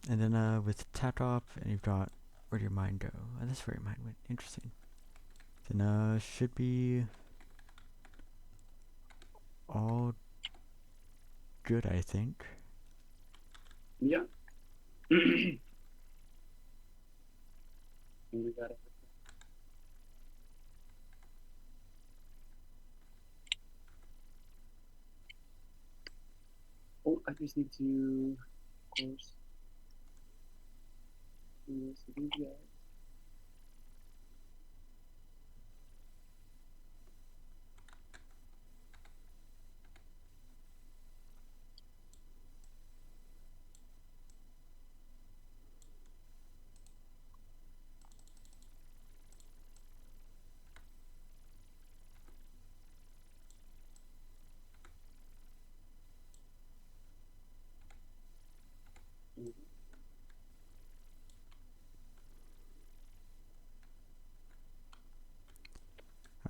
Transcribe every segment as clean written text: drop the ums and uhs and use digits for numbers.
And then with tap top, and you've got where did your mind go? Oh, that's where your mind went. Interesting. Then should be all good, I think. Yeah. We got it. Oh, I just need to, of course, do this with these guys.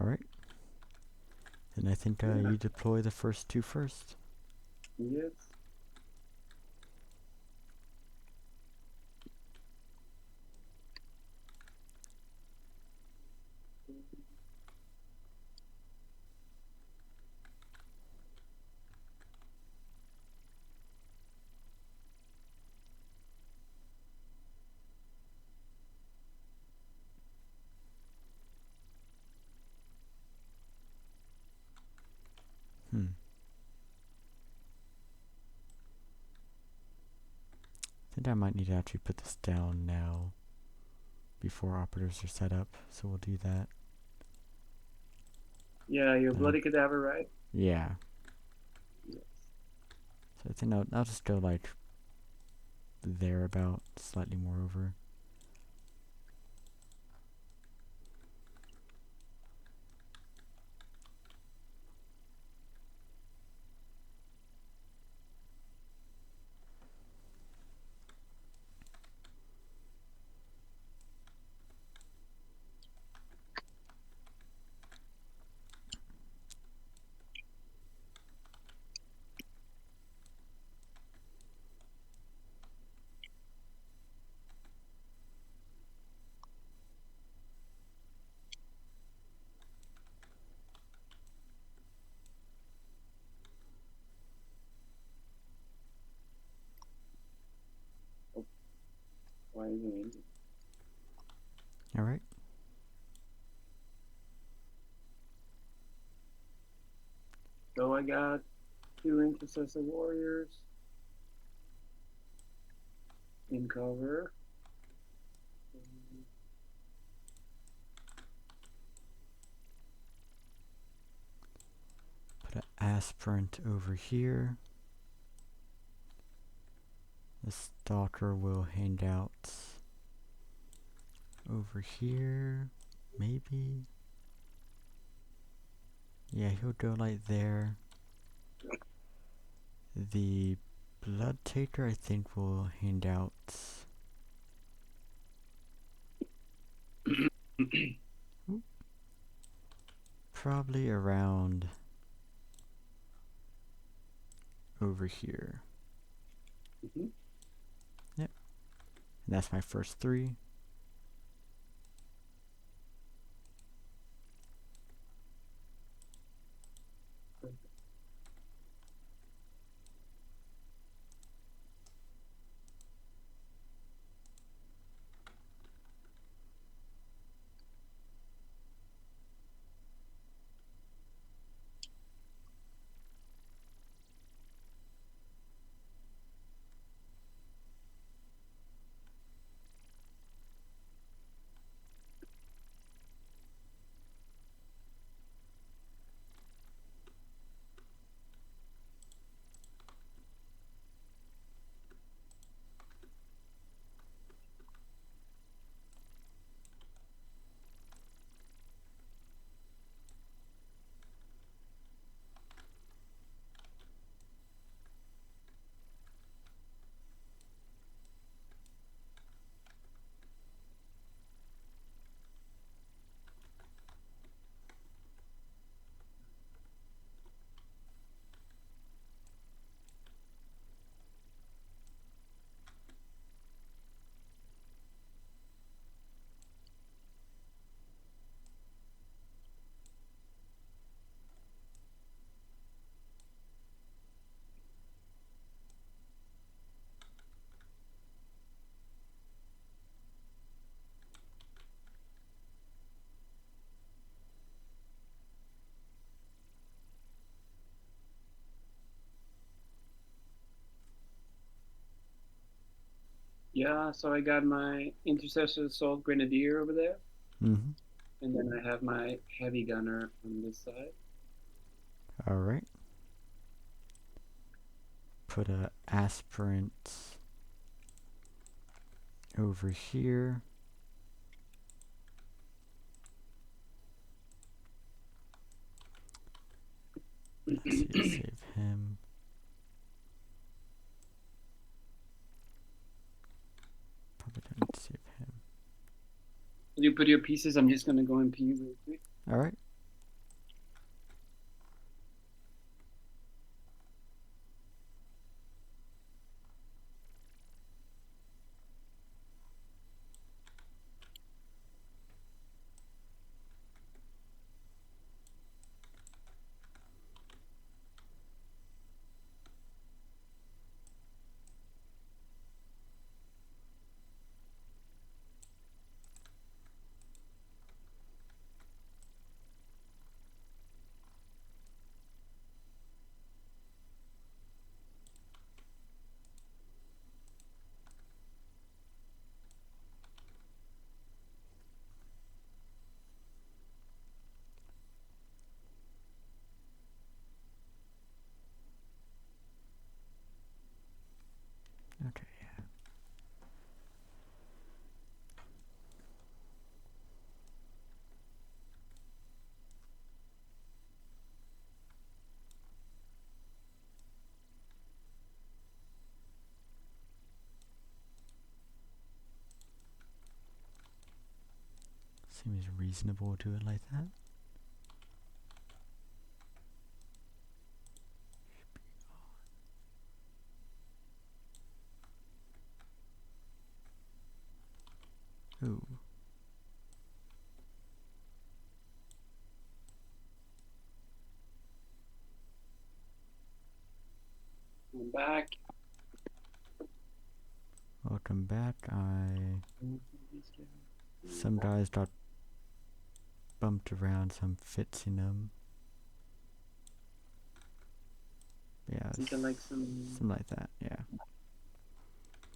Alright. Then I think Yeah. you deploy the first two first. Yes. Hmm. I think I might need to actually put this down now before operatives are set up, so we'll do that. Yeah, you're No. bloody cadaver, right? Yeah. Yes. So I think I'll just go like there about, slightly more over. Oh, why is it ending? Alright. So I got 2 intercessor warriors in cover. Put an aspirant over here. The stalker will hand out over here, maybe. Yeah, he'll go like there. The blood taker, I think, will hand out probably around over here. Mhm. Yep. And that's my first three. Yeah, so I got my Intercessor Assault Grenadier over there, Mm-hmm. and then I have my Heavy Gunner on this side. Alright. Put a aspirant over here. Let's see, save him. Probably don't need to save him. You put your pieces, I'm just gonna go and pee real quick. Alright. Okay, yeah. Seems reasonable to do it like that. Ooh. I'm back. Welcome back. Some guys got bumped around, some fixing them. Yeah, I think I like some. something like that, yeah.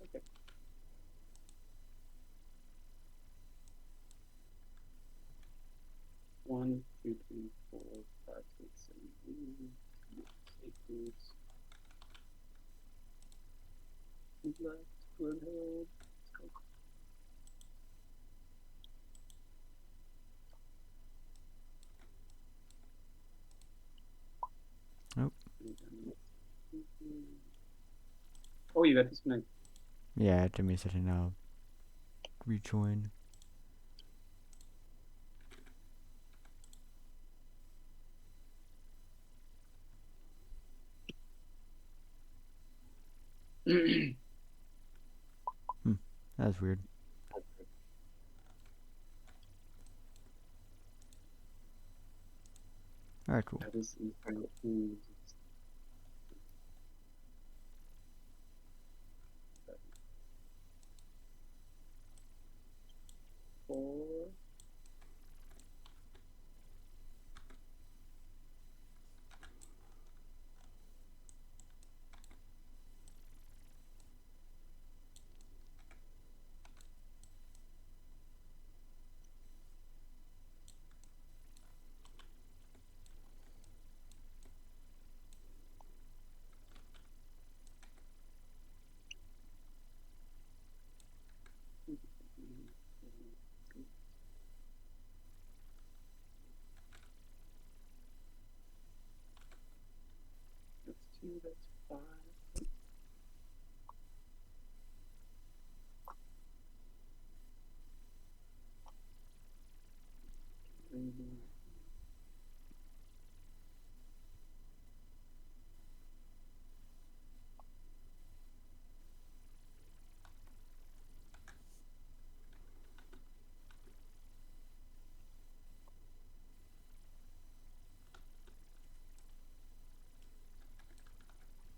Okay. One, two, three, four, five, six, seven, eight boots. Left, good hold. Let's go. Oh. Oh, you got disconnected. Yeah, give me a second, I'll rejoin. That was weird. Alright, cool. That is important. Four. That's two, that's five.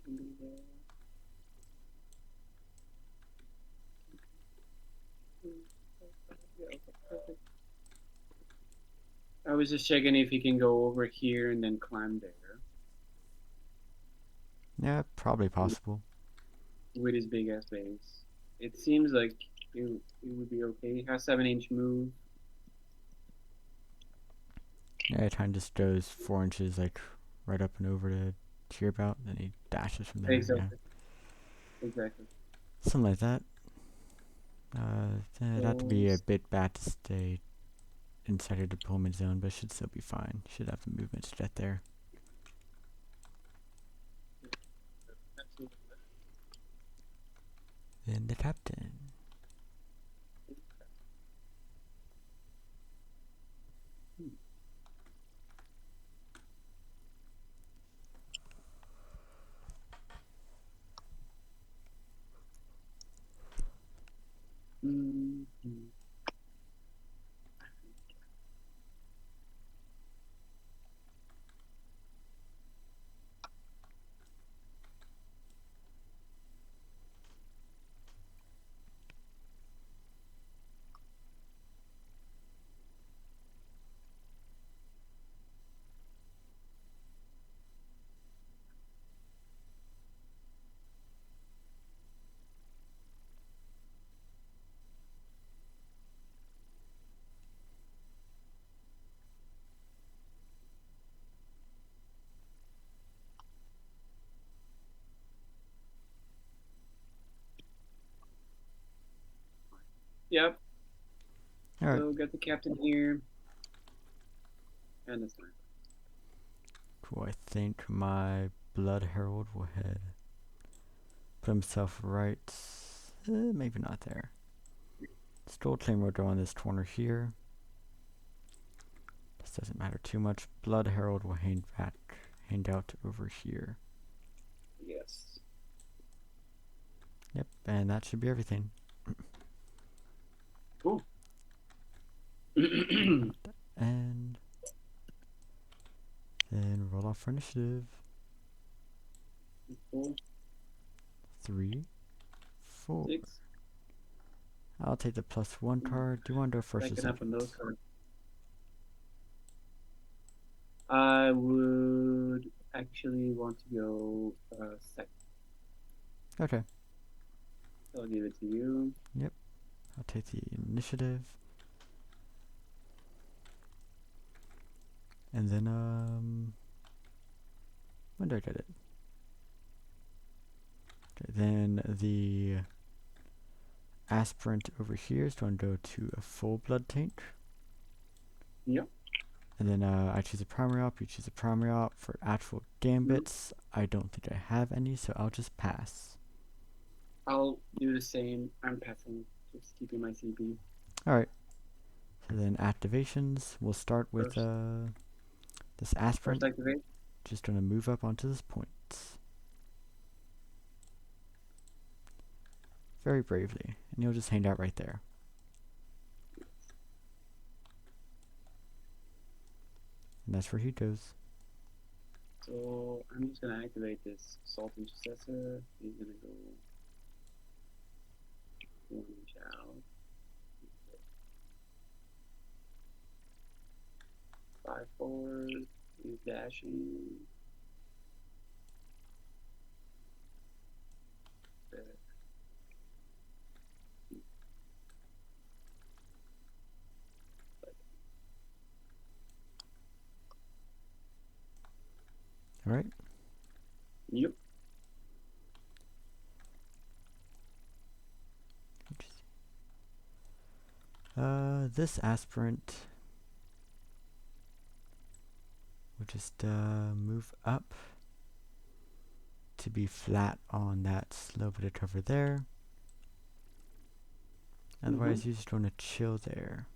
Can be there. Yeah, okay, perfect. I was just checking if he can go over here and then climb there Yeah, probably possible. with his big ass base. It seems like it would be okay. He has 7-inch move. Yeah, it kind of just goes 4 inches, like right up and over to your about, then he dashes from there. Yeah, Exactly. Exactly. something like that. It'd have to So be a bit bad to stay inside your deployment zone, but should still be fine. Should have the movement to get there. absolutely. Then the captain. Hmm. Mm-hmm. Yep. Alright, So get the captain here. And the sniper. cool. I think my Blood Herald will head. Put himself right. Maybe not there. Still claim will go on this corner here. This doesn't matter too much. Blood Herald will hand out over here. Yes. Yep, and that should be everything. Cool. And then roll off for initiative. Cool. 3, 4. 6. I'll take the +1 card. Do you want to go first or Second up on second? those cards. I would actually want to go second. Okay. I'll give it to you. Yep. I'll take the initiative. And then, when did I get it? Okay, then the aspirant over here is going to go to a full blood tank. Yep. And then I choose a primary op, you choose a primary op. For actual gambits, I don't think I have any, so I'll just pass. I'll do the same. I'm passing. Just keeping my CP. Alright. So then activations, we'll start with this aspirant. First activate. Just gonna move up onto this point. Very bravely. And he'll just hang out right there. And that's where he goes. So I'm just gonna activate this Salt Intercessor. He's gonna go 1 inch out. 5 forward. He's dashing. Alright. Yep. This aspirant will just move up to be flat on that slow bit of cover there. Otherwise, you're just going to chill there.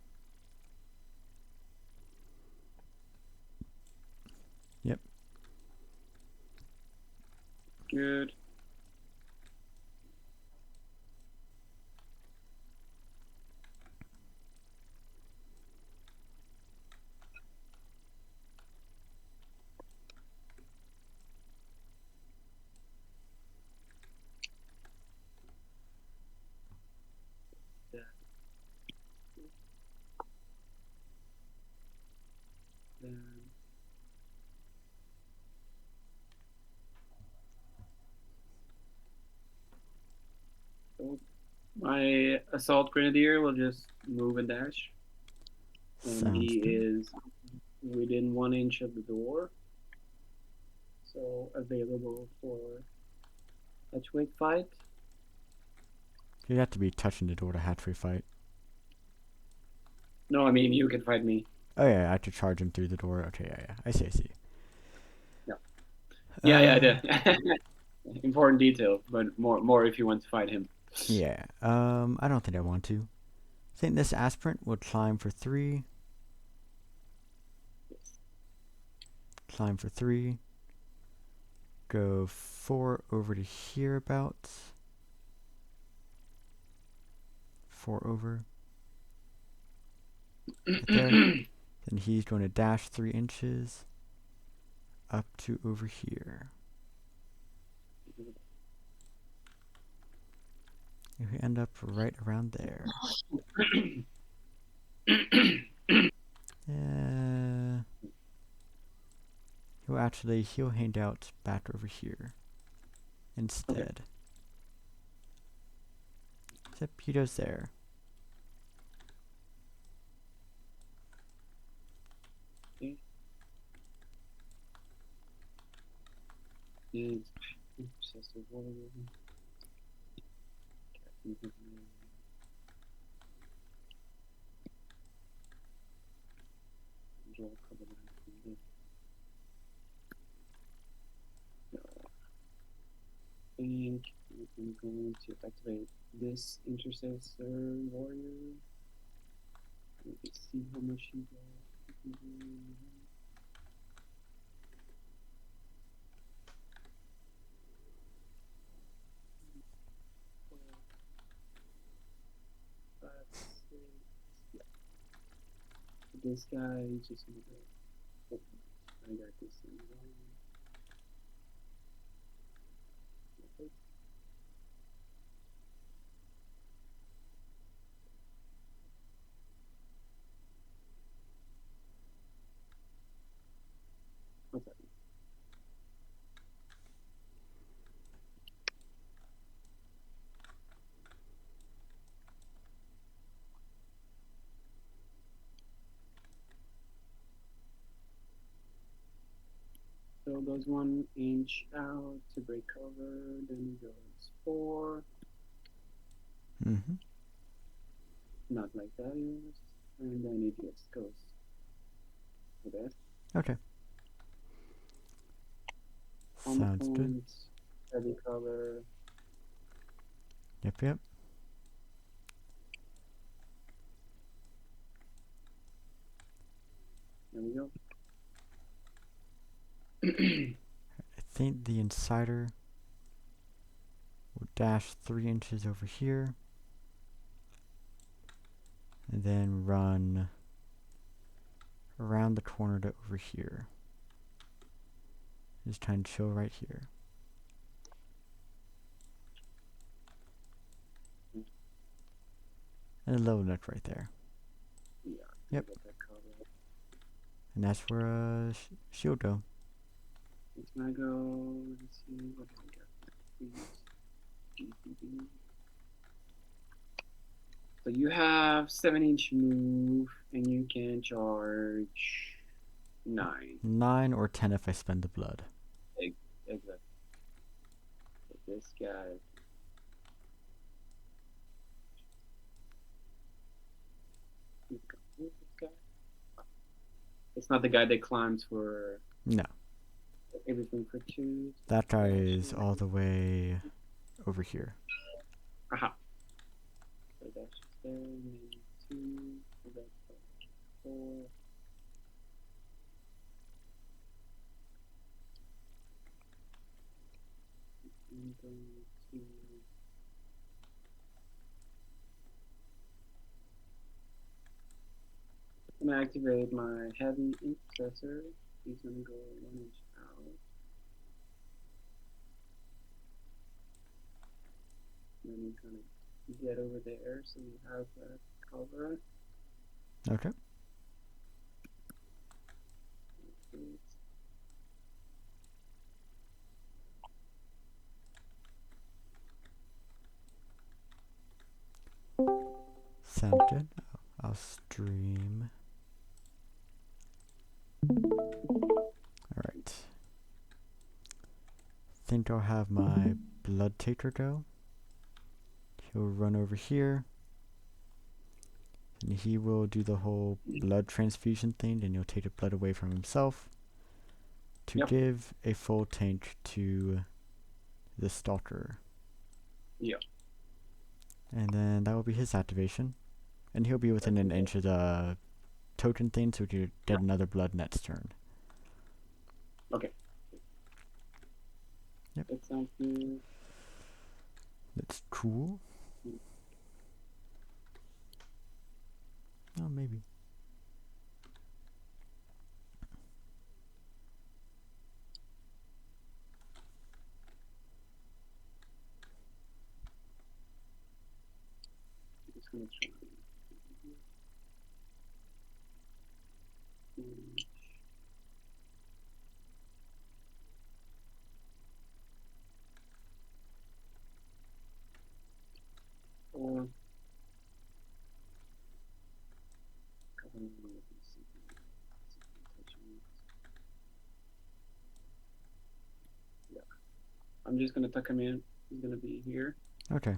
Yep. Good. Then My assault grenadier will just move and dash, and Sounds he good. is within 1 inch of the door, so available for hatchway fight. You'd have to be touching the door to hatchery fight. No, I mean you can fight me. Oh yeah, I have to charge him through the door. Okay, yeah. I see, I see. Yeah, yeah, Uh, yeah. Important detail, but more if you want to fight him. yeah. I don't think I want to. I think this aspirant will climb for 3. Climb for 3. Go 4 over to here about. 4 over. Right there. Then he's going to dash 3 inches up to over here. And we end up right around there. Uh, he'll hand out back over here Okay. instead. Except he goes there. Okay. And obsessive warrior. Draw cover line. I think I'm going to activate this intercessor warrior. Let's see how much he got. 5, 6. Yeah. This guy is just gonna go. Oh, I got this thing wrong. Okay. What's that? So it goes 1 inch out to break cover, then it goes 4. Mm-hmm. Not like that is. And then it just goes for that. Okay. On Sounds good. point, heavy cover. Yep, yep. There we go. I think the insider will dash 3 inches over here. And then run around the corner to over here. Just try and chill right here. And a little nook right there. Yeah, Yep. get that cover. And that's where shield go. It's gonna go. Let's see what do we got. GPD. So you have 7 inch move, and you can charge 9. 9 or 10 if I spend the blood. Exactly. So this guy. Who's this guy? It's not the guy that climbs for No. everything for 2. That guy is all the way over here. Aha. So that's just there, and then 2. So that's 4. And then 2. I'm gonna activate my heavy intercessor. He's gonna go 1 inch out. And then he's gonna get over there, so he has that cover. Okay. Sounds good. I'll stream. Alright. Think I'll have my blood taker go. He'll run over here. And he will do the whole blood transfusion thing, and he'll take the blood away from himself to give a full tank to the stalker. Yeah. And then that will be his activation. And he'll be within an inch of the token thing, so we can get another blood next turn. Okay. Yep. That sounds good. That's cool. Oh, maybe. Just gonna try. Or yeah, I'm just gonna tuck him in. He's gonna be here. Okay.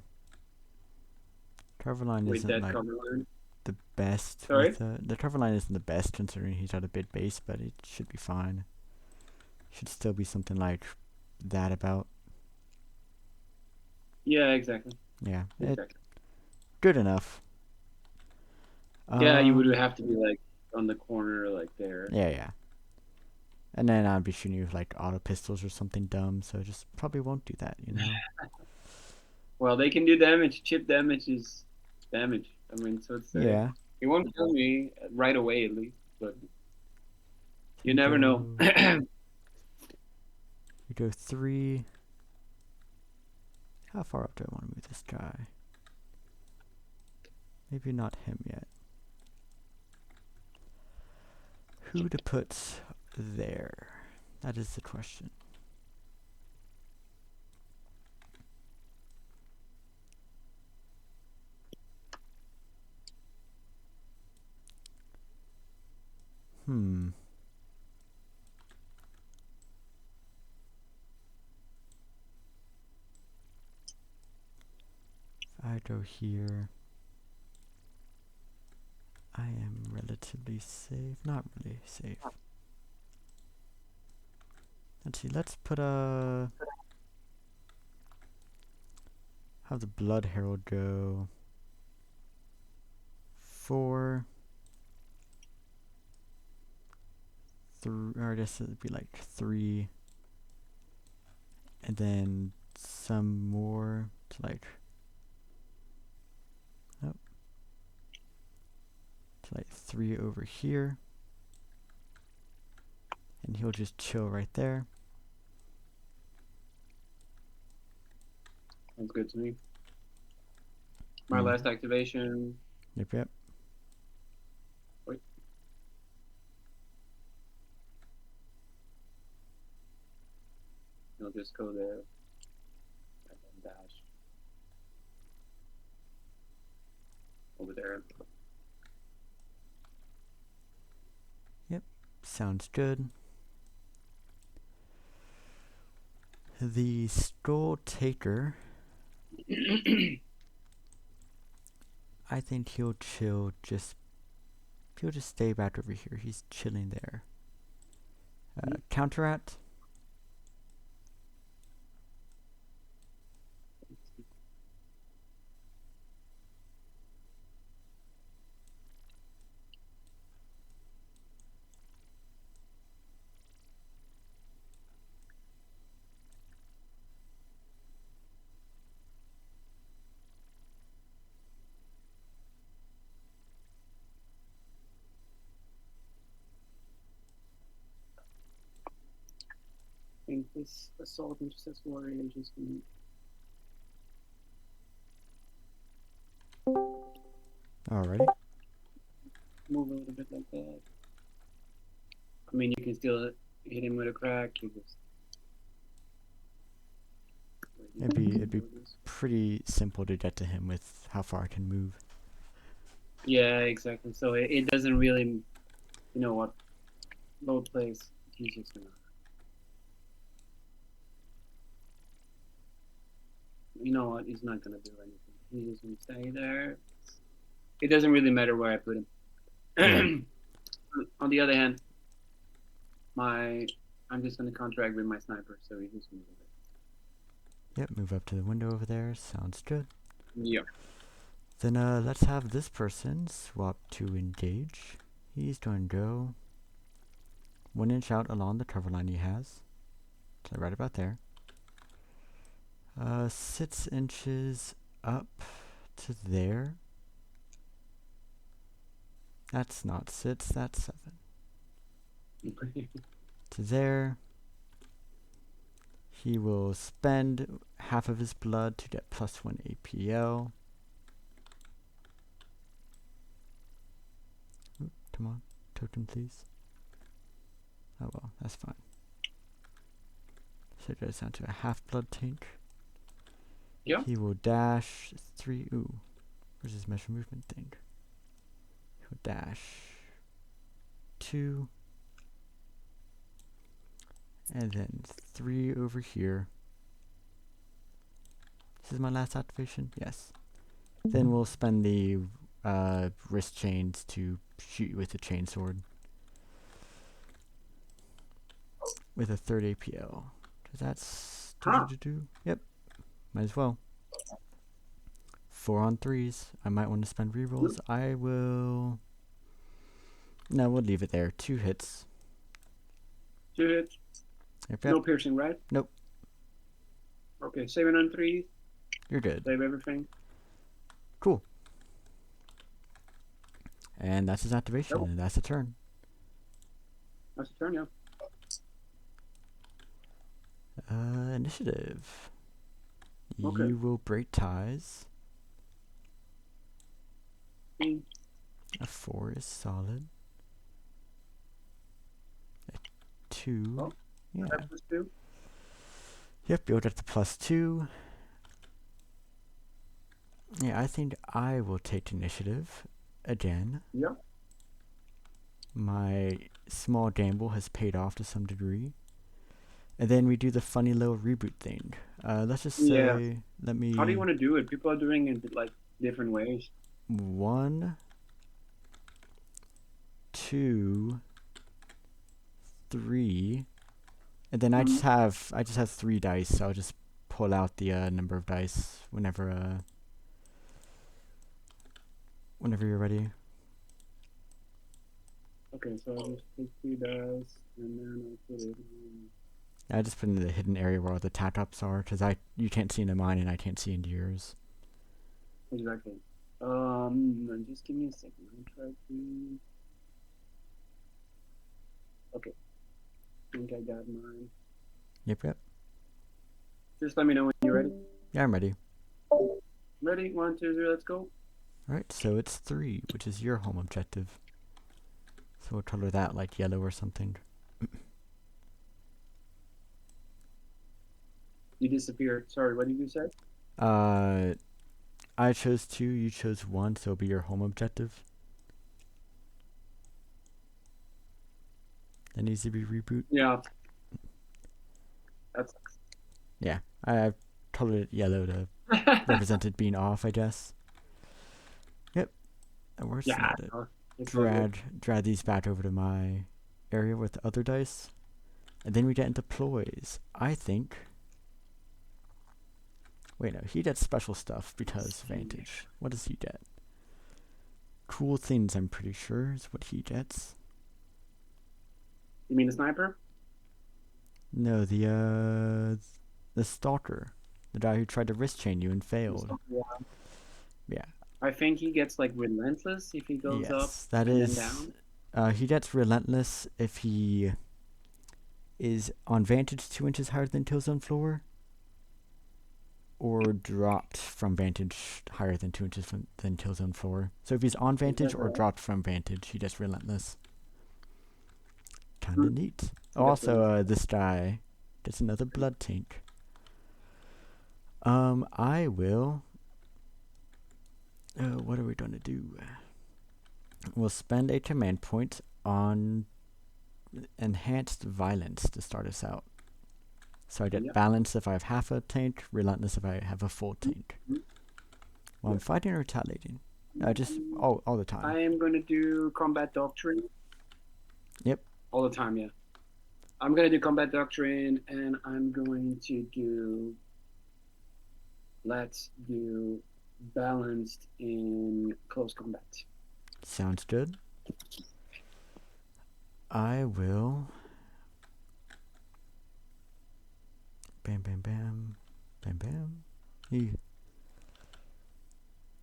Cover line With isn't that like cover line. the best. Sorry? With the cover line isn't the best considering he's at a bit base, but it should be fine. Should still be something like that about. Yeah, exactly. Yeah, Exactly. good enough. Yeah, you would have to be like on the corner, like there. Yeah. And then I'd be shooting you with like auto pistols or something dumb, so just probably won't do that, you know? Well, they can do damage. Chip damage is damage. I mean, so it's Yeah. it won't kill me right away, at least, but you never know. We go 3. How far up do I want to move this guy? Maybe not him yet. Who to put there? That is the question. If I go here, I am relatively safe. Not really safe. Let's see, let's put a... Have the Blood Herald go 4, 3, or I guess it'd be like 3, and then some more to like, to like 3 over here, and he'll just chill right there. Sounds good to me. My last activation. Yep. Wait. I'll just go there and then dash over there. Yep, sounds good. The Skull Taker, I think he'll chill. He'll just stay back over here. He's chilling there. Counteract. I think this assault intercept warrior is just gonna Alrighty. move a little bit like that. I mean, you can still hit him with a crack. You just It'd be pretty simple to get to him with how far I can move. Yeah, exactly. So it doesn't really, you know what, load place. He's just gonna, you know what, he's not gonna do anything. He's just gonna stay there. It doesn't really matter where I put Yeah. him. On the other hand, my I'm just gonna contract with my sniper, so he's just gonna do it. Yep, move up to the window over there. Sounds good. Yeah. Then let's have this person swap to engage. He's going to go 1 inch out along the cover line he has. So right about there. 6 inches up to there. That's not 6, that's 7. To there. He will spend half of his blood to get +1 APL. Oop, come on, token please. Oh well, that's fine. So it goes down to a half blood tank. Yeah. He will dash 3. Ooh, where's his measure movement thing? He'll dash 2. And then 3 over here. This is my last activation? Yes. Then we'll spend the wrist chains to shoot you with the chainsword. With a 3rd APL. Cause that's Yep. Might as well. 4 on 3s. I might want to spend rerolls. I will. No, we'll leave it there. 2 hits. 2 hits. Yep. No piercing, right? Nope. Okay, 7 on 3. You're good. Save everything. Cool. And that's his activation, and that's a turn. That's a turn, yeah. Initiative. Okay. You will break ties. Mm. A 4 is solid. A 2. Oh, yeah. that's 2. Yep, you'll get the +2. Yeah, I think I will take initiative again. Yeah. My small gamble has paid off to some degree. And then we do the funny little reboot thing. Let's just say, let me... How do you want to do it? People are doing it like different ways. 1, 2, 3, and then I just have 3 dice, so I'll just pull out the number of dice whenever you're ready. Okay, so I'll just take 3 dice and then I'll put it in. I just put in the hidden area where all the tack ups are, because you can't see into mine and I can't see into yours. Exactly. Just give me a second. I'll try to. Okay. I think I got mine. Yep. Just let me know when you're ready. Yeah, I'm ready. Ready? 1, 2, 3, let's go. Alright, so it's 3, which is your home objective. So we'll color that like yellow or something. You disappeared. Sorry, what did you say? I chose 2, you chose 1, so it'll be your home objective. That needs to be reboot. Yeah. That's. Yeah, I've colored it yellow to represent it being off, I guess. Yep, that works. Yeah. Drag these back over to my area with the other dice. And then we get into ploys. I think... Wait, no, he gets special stuff because Vantage. What does he get? Cool things, I'm pretty sure, is what he gets. You mean the sniper? No, the stalker. The guy who tried to wrist chain you and failed. Yeah. I think he gets like relentless if he goes up that and is, then down. He gets relentless if he is on vantage 2 inches higher than Killzone floor, or dropped from vantage higher than 2 inches than Killzone floor. So if he's on vantage or dropped from vantage, he gets relentless. Kinda neat. Also, this guy gets another blood tank. I will... what are we gonna do? We'll spend a command point on enhanced violence to start us out. So I get Yep. balance if I have half a taint, relentless if I have a full taint. Mhm. Well, I'm Yep. fighting or retaliating. Just all the time. I am going to do combat doctrine. Yep. All the time, yeah. I'm going to do combat doctrine, and I'm going to do. Let's do balanced in close combat. Sounds good. I will. Bam, bam, bam. Bam, bam.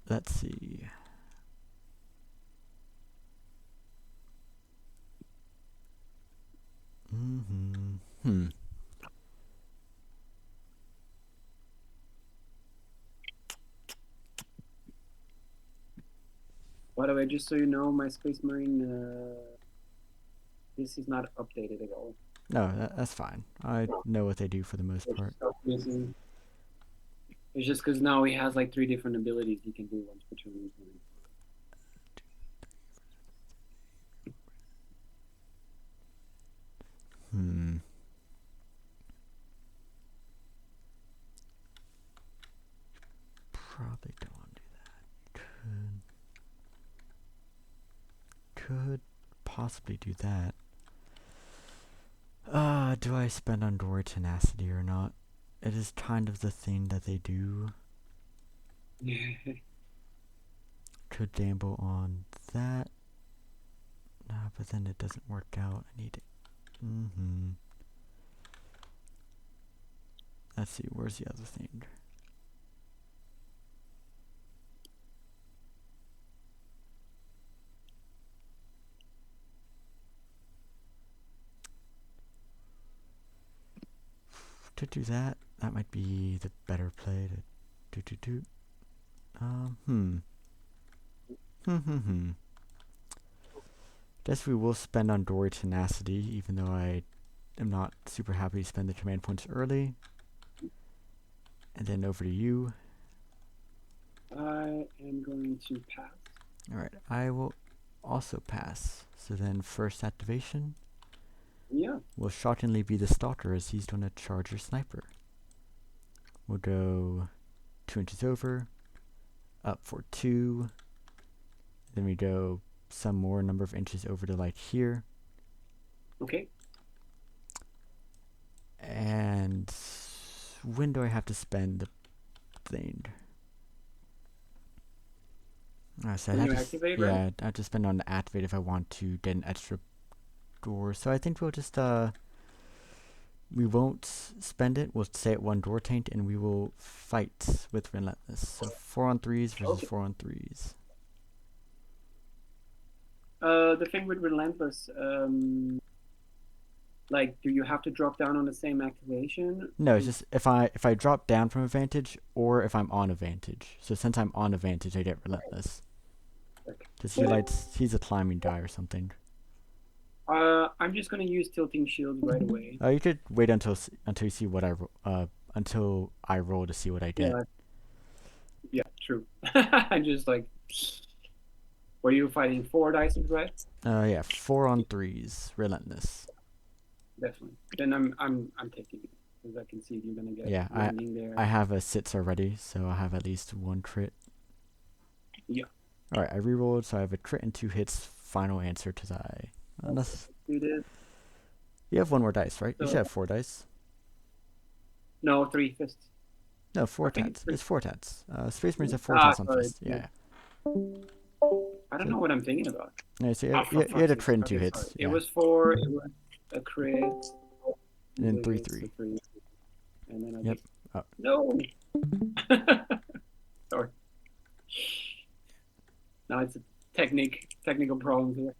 Let's see. Hmm. By the way, just so you know, my Space Marine, this is not updated at all. No, that's fine. I know what they do for the most part. It's just because now he has like 3 different abilities he can do once per turn. Hmm. Probably don't want to do that. Could possibly do that. Do I spend on Dory Tenacity or not? It is kind of the thing that they do. Could gamble on that. Nah, but then it doesn't work out. I need it. Let's see, where's the other thing? To do that, that might be the better play to do. Guess we will spend on Dory Tenacity, even though I am not super happy to spend the command points early. And then over to you. I am going to pass. Alright, I will also pass. So then first activation. Yeah. Will shockingly be the Stalker as he's going to charge your Sniper. We'll go 2 inches over, up for 2. Then we go some more number of inches over to like here. Okay. And when do I have to spend the thing? So When you activate, right? I have to spend on the activate if I want to get an extra door. So I think we'll just we won't spend it. We'll stay at 1 door taint and we will fight with Relentless. So 4 on 3s versus 4 on 3s. The thing with Relentless, like, do you have to drop down on the same activation? No, it's just if I drop down from advantage or if I'm on advantage. So since I'm on advantage, I get Relentless. Because he's a climbing die or something. I'm just gonna use Tilting Shield right away. You could wait until you see what until I roll to see what I get. Yeah, true. I'm just like, were you fighting 4 dice, right? Yeah, 4 on 3s, Relentless. Definitely. Then I'm taking it because I can see you're gonna get landing there. I have a 6 already, so I have at least 1 crit. Yeah. All right, I rerolled, so I have a crit and 2 hits. Final answer to die. Unless do this. You have 1 more dice, right? So you should have 4 dice. No, 3 fists. No, 4 tats. It's 4 tats. Space Marines have 4 tats on fist. Yeah. I don't know what I'm thinking about. Yeah, so you had a crit and 2 hits. Sorry. It was 4. It was a crit. And then 3/3. And then I Yep. No. Sorry. Now it's a technical problem here.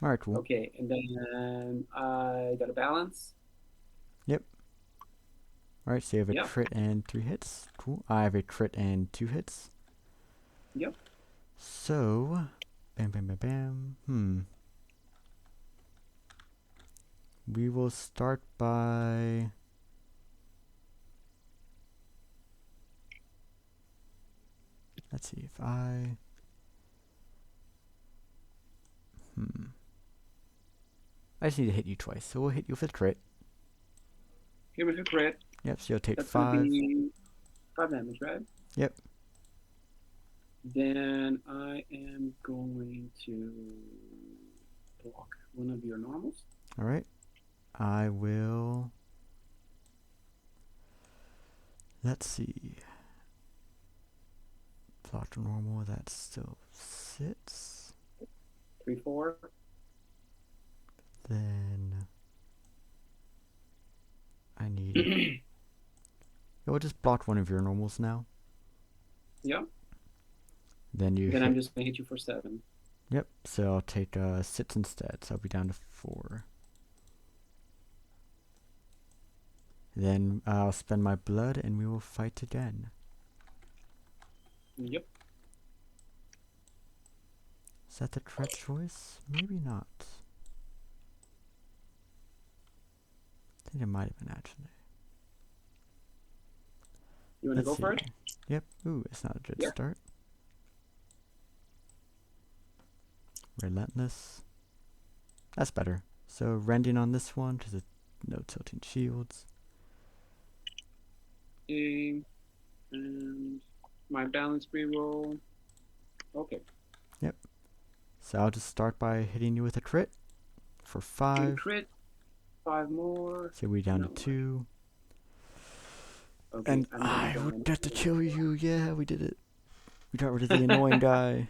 All right, cool. Okay, and then I got a balance. Yep. All right, so you have a crit and 3 hits. Cool. I have a crit and 2 hits. Yep. So, bam, bam, bam, bam. We will start by... Let's see if I... I just need to hit you twice, so we'll hit you with a crit. Here with a crit. Yep, so you'll take That's gonna 5. be 5 damage, right? Yep. Then I am going to block one of your normals. Alright. I will... Let's see. Block to normal, that still sits. 3/4. Then... I need... We'll just block one of your normals now. Yeah. Then you Then hit... I'm just gonna hit you for 7. Yep, so I'll take 6 instead, so I'll be down to 4. Then I'll spend my blood and we will fight again. Yep. Is that the correct choice? Maybe not. I think it might have been actually. You wanna Let's go see. for it? Yep. Ooh, it's not a good Yeah. start. Relentless. That's better. So rending on this one, because no tilting shields. And my balance reroll. Okay. So I'll just start by hitting you with a crit for 5. Crit. 5 more. So we down No. to 2. Okay. And I'm gonna I go will on. get to kill you. Yeah, we did it. We got rid of the annoying guy.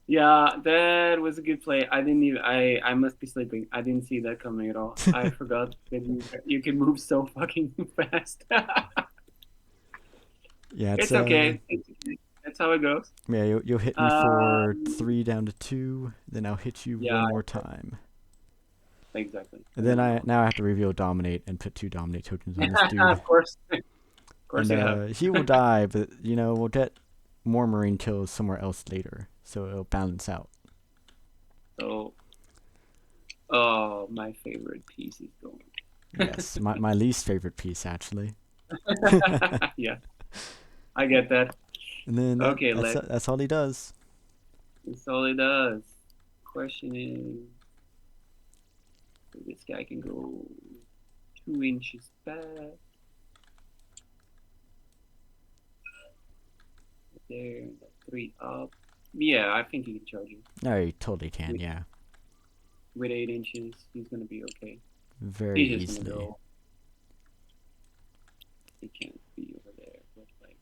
Yeah, that was a good play. I didn't even. I must be sleeping. I didn't see that coming at all. I forgot that you can move so fucking fast. Yeah, It's okay. That's how it goes. Yeah, you'll hit me for 3 down to 2. Then I'll hit you Yeah, one more time. exactly. And then now I have to reveal dominate and put 2 dominate tokens on this dude. Of course And you have. he will die, but we'll get more marine kills somewhere else later, so it'll balance out. So, oh, my favorite piece is going. Yes, my least favorite piece actually. Yeah, I get that. And then Okay, that's all he does. that's all it does. Question is, this guy can go 2 inches back. There, 3 up. Yeah, I think he can charge you. No, he totally can. Yeah, With 8 inches, he's gonna be okay. very He's just easily. gonna go. He can't be over there, but like,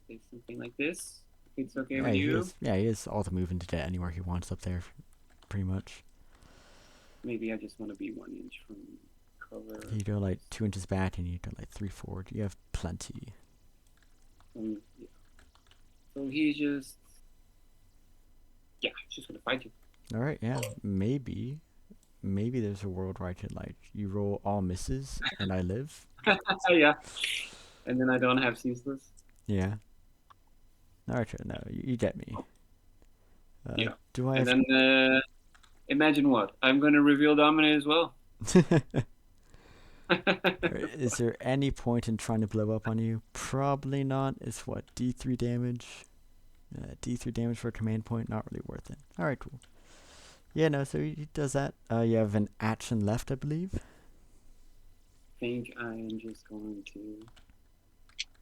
say something like this. It's okay with you. He has all the movement to get anywhere he wants up there, pretty much. Maybe I just want to be 1 inch from cover. You go like 2 inches back, and you go like 3 forward. You have plenty. Yeah. So he's just, yeah, he's just gonna fight you. All right, yeah, maybe there's a world where I could like you roll all misses and I live. Yeah. And then I don't have ceaseless. Yeah. All right, no, you get me. Yeah. Do I And have? then imagine what? I'm gonna reveal dominate as well. Is there any point in trying to blow up on you? Probably not. It's what, D3 damage? D3 damage for a command point, not really worth it. Alright, cool. Yeah, no, so he does that. You have an action left, I believe. I think I am just going to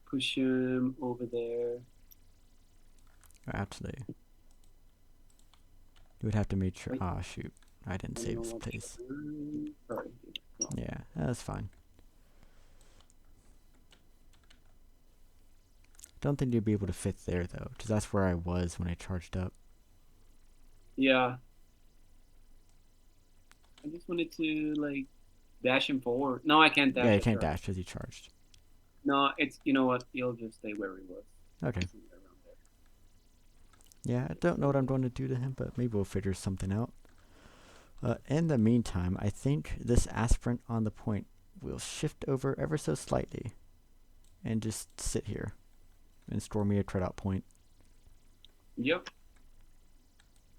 push him over there. Actually, you would have to make sure. Ah, shoot. I didn't save his place. Sorry. Yeah, that's fine. Don't think you'd be able to fit there, though, because that's where I was when I charged up. Yeah. I just wanted to, like, dash him forward. No, I can't dash. Yeah, you can't dash because he charged. No, it's, you know what? He'll just stay where he was. Okay. Yeah, I don't know what I'm going to do to him, but maybe we'll figure something out. In the meantime, I think this aspirant on the point will shift over ever so slightly and just sit here and store me a crit out point. Yep.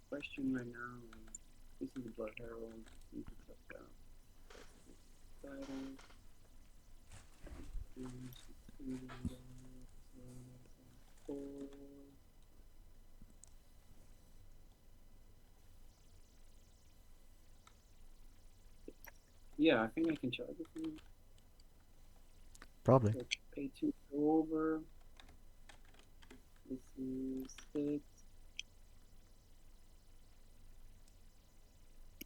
Question right now is, this is the Blood Herald. You can cut down. Yeah, I think I can charge it for you. Probably. So pay 2 over. This is 6,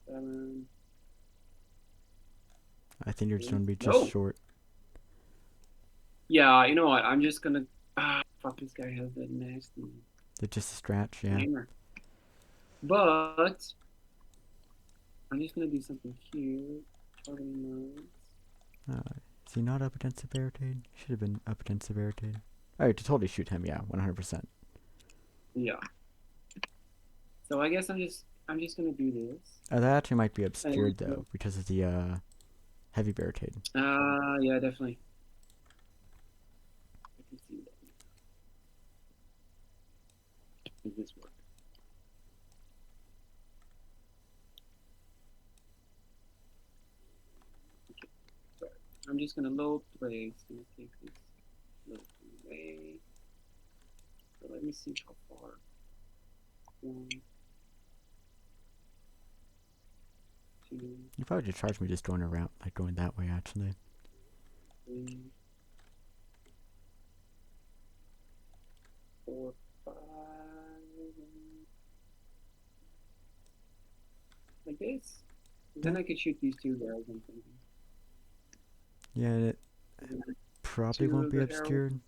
7. I think you're just gonna be just No. short. Yeah, you know what? I'm just gonna. Fuck, this guy has that nasty It's just a scratch, yeah. hammer. But I'm just gonna do something cute. Targeting modes. Is he not up against the barricade? Should have been up against the barricade. Alright, to totally shoot him, yeah, 100%. Yeah. So I guess I'm just gonna do this. That actually might be obscured And, though, because of the heavy barricade. yeah, definitely. I can see that. Does this work? Okay. Sorry. I'm just gonna load place. Gonna take this load away. So let me see how far. 1, 2, You probably just charge me just going around, like going that way actually. 3, 4, 5. Like this. Then I could shoot these 2 guys. I'm thinking. Yeah, it probably 2 won't of be the herald. obscured.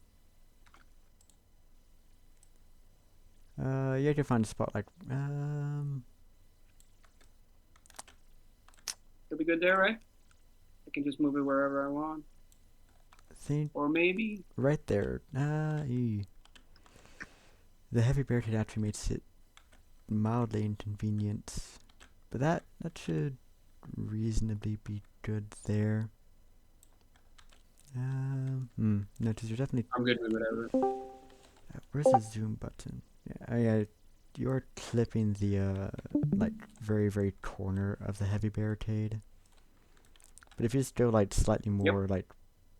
You have to find a spot like, It'll be good there, right? I can just move it wherever I want. I think Or maybe. right there. The heavy barricade actually makes it mildly inconvenient. But that should reasonably be good there. No, because you're definitely. I'm good with whatever. Where's the zoom button? Yeah, you're clipping the like very corner of the heavy barricade. But if you just go like slightly Yep. more like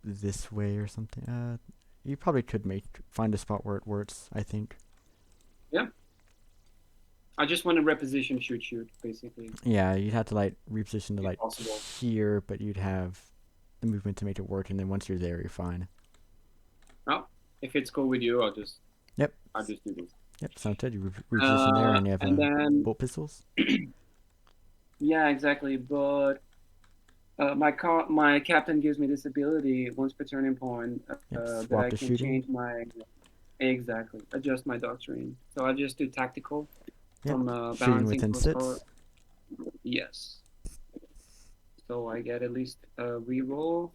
this way or something, you probably could find a spot where it works. I think. Yeah. I just want to reposition shoot, basically. Yeah, you'd have to like reposition to If like possible. here, but you'd have the movement to make it work, and then once you're there, you're fine. Oh, if it's cool with you, Yep. I'll just do this. Yep, sounds good. You reposition there, and you have And then bolt pistols. yeah, exactly. But my captain gives me this ability once per turning point Yep, that swap I to can shooting. change my adjust my doctrine. So I just do tactical Yep, from shooting balancing within plus power. sits. Yes. So I get at least a reroll.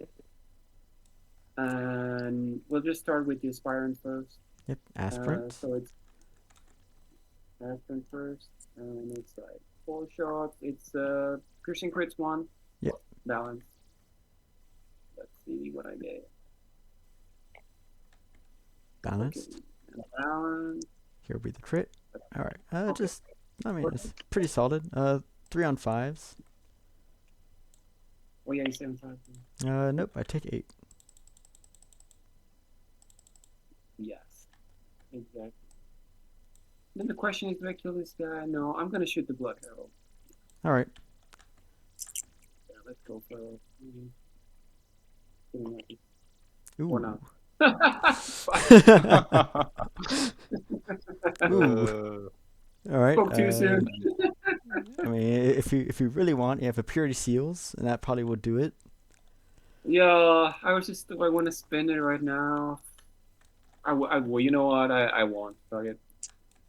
And we'll just start with the aspirant first. Yep, aspirant. So it's aspirant first, and it's like 4 shots. It's piercing crits 1. Yep. Balance. Let's see what I get. Balanced. Okay. And balance. Here will be the crit. All right. Okay. I mean, it's pretty solid. 3 on 5s. Oh yeah, you 7 5. Nope, I take 8. Yes. Exactly. Then the question is, do I kill this guy? No, I'm gonna shoot the Blood Herald. All right. Yeah, let's go for it. Ooh. Or not. Ooh. All right. Spoke too soon. I mean, if you really want, you have a purity seals, and that probably would do it. Yeah, I was just, do I want to spend it right now? Well, you know what? I won't. Fuck it.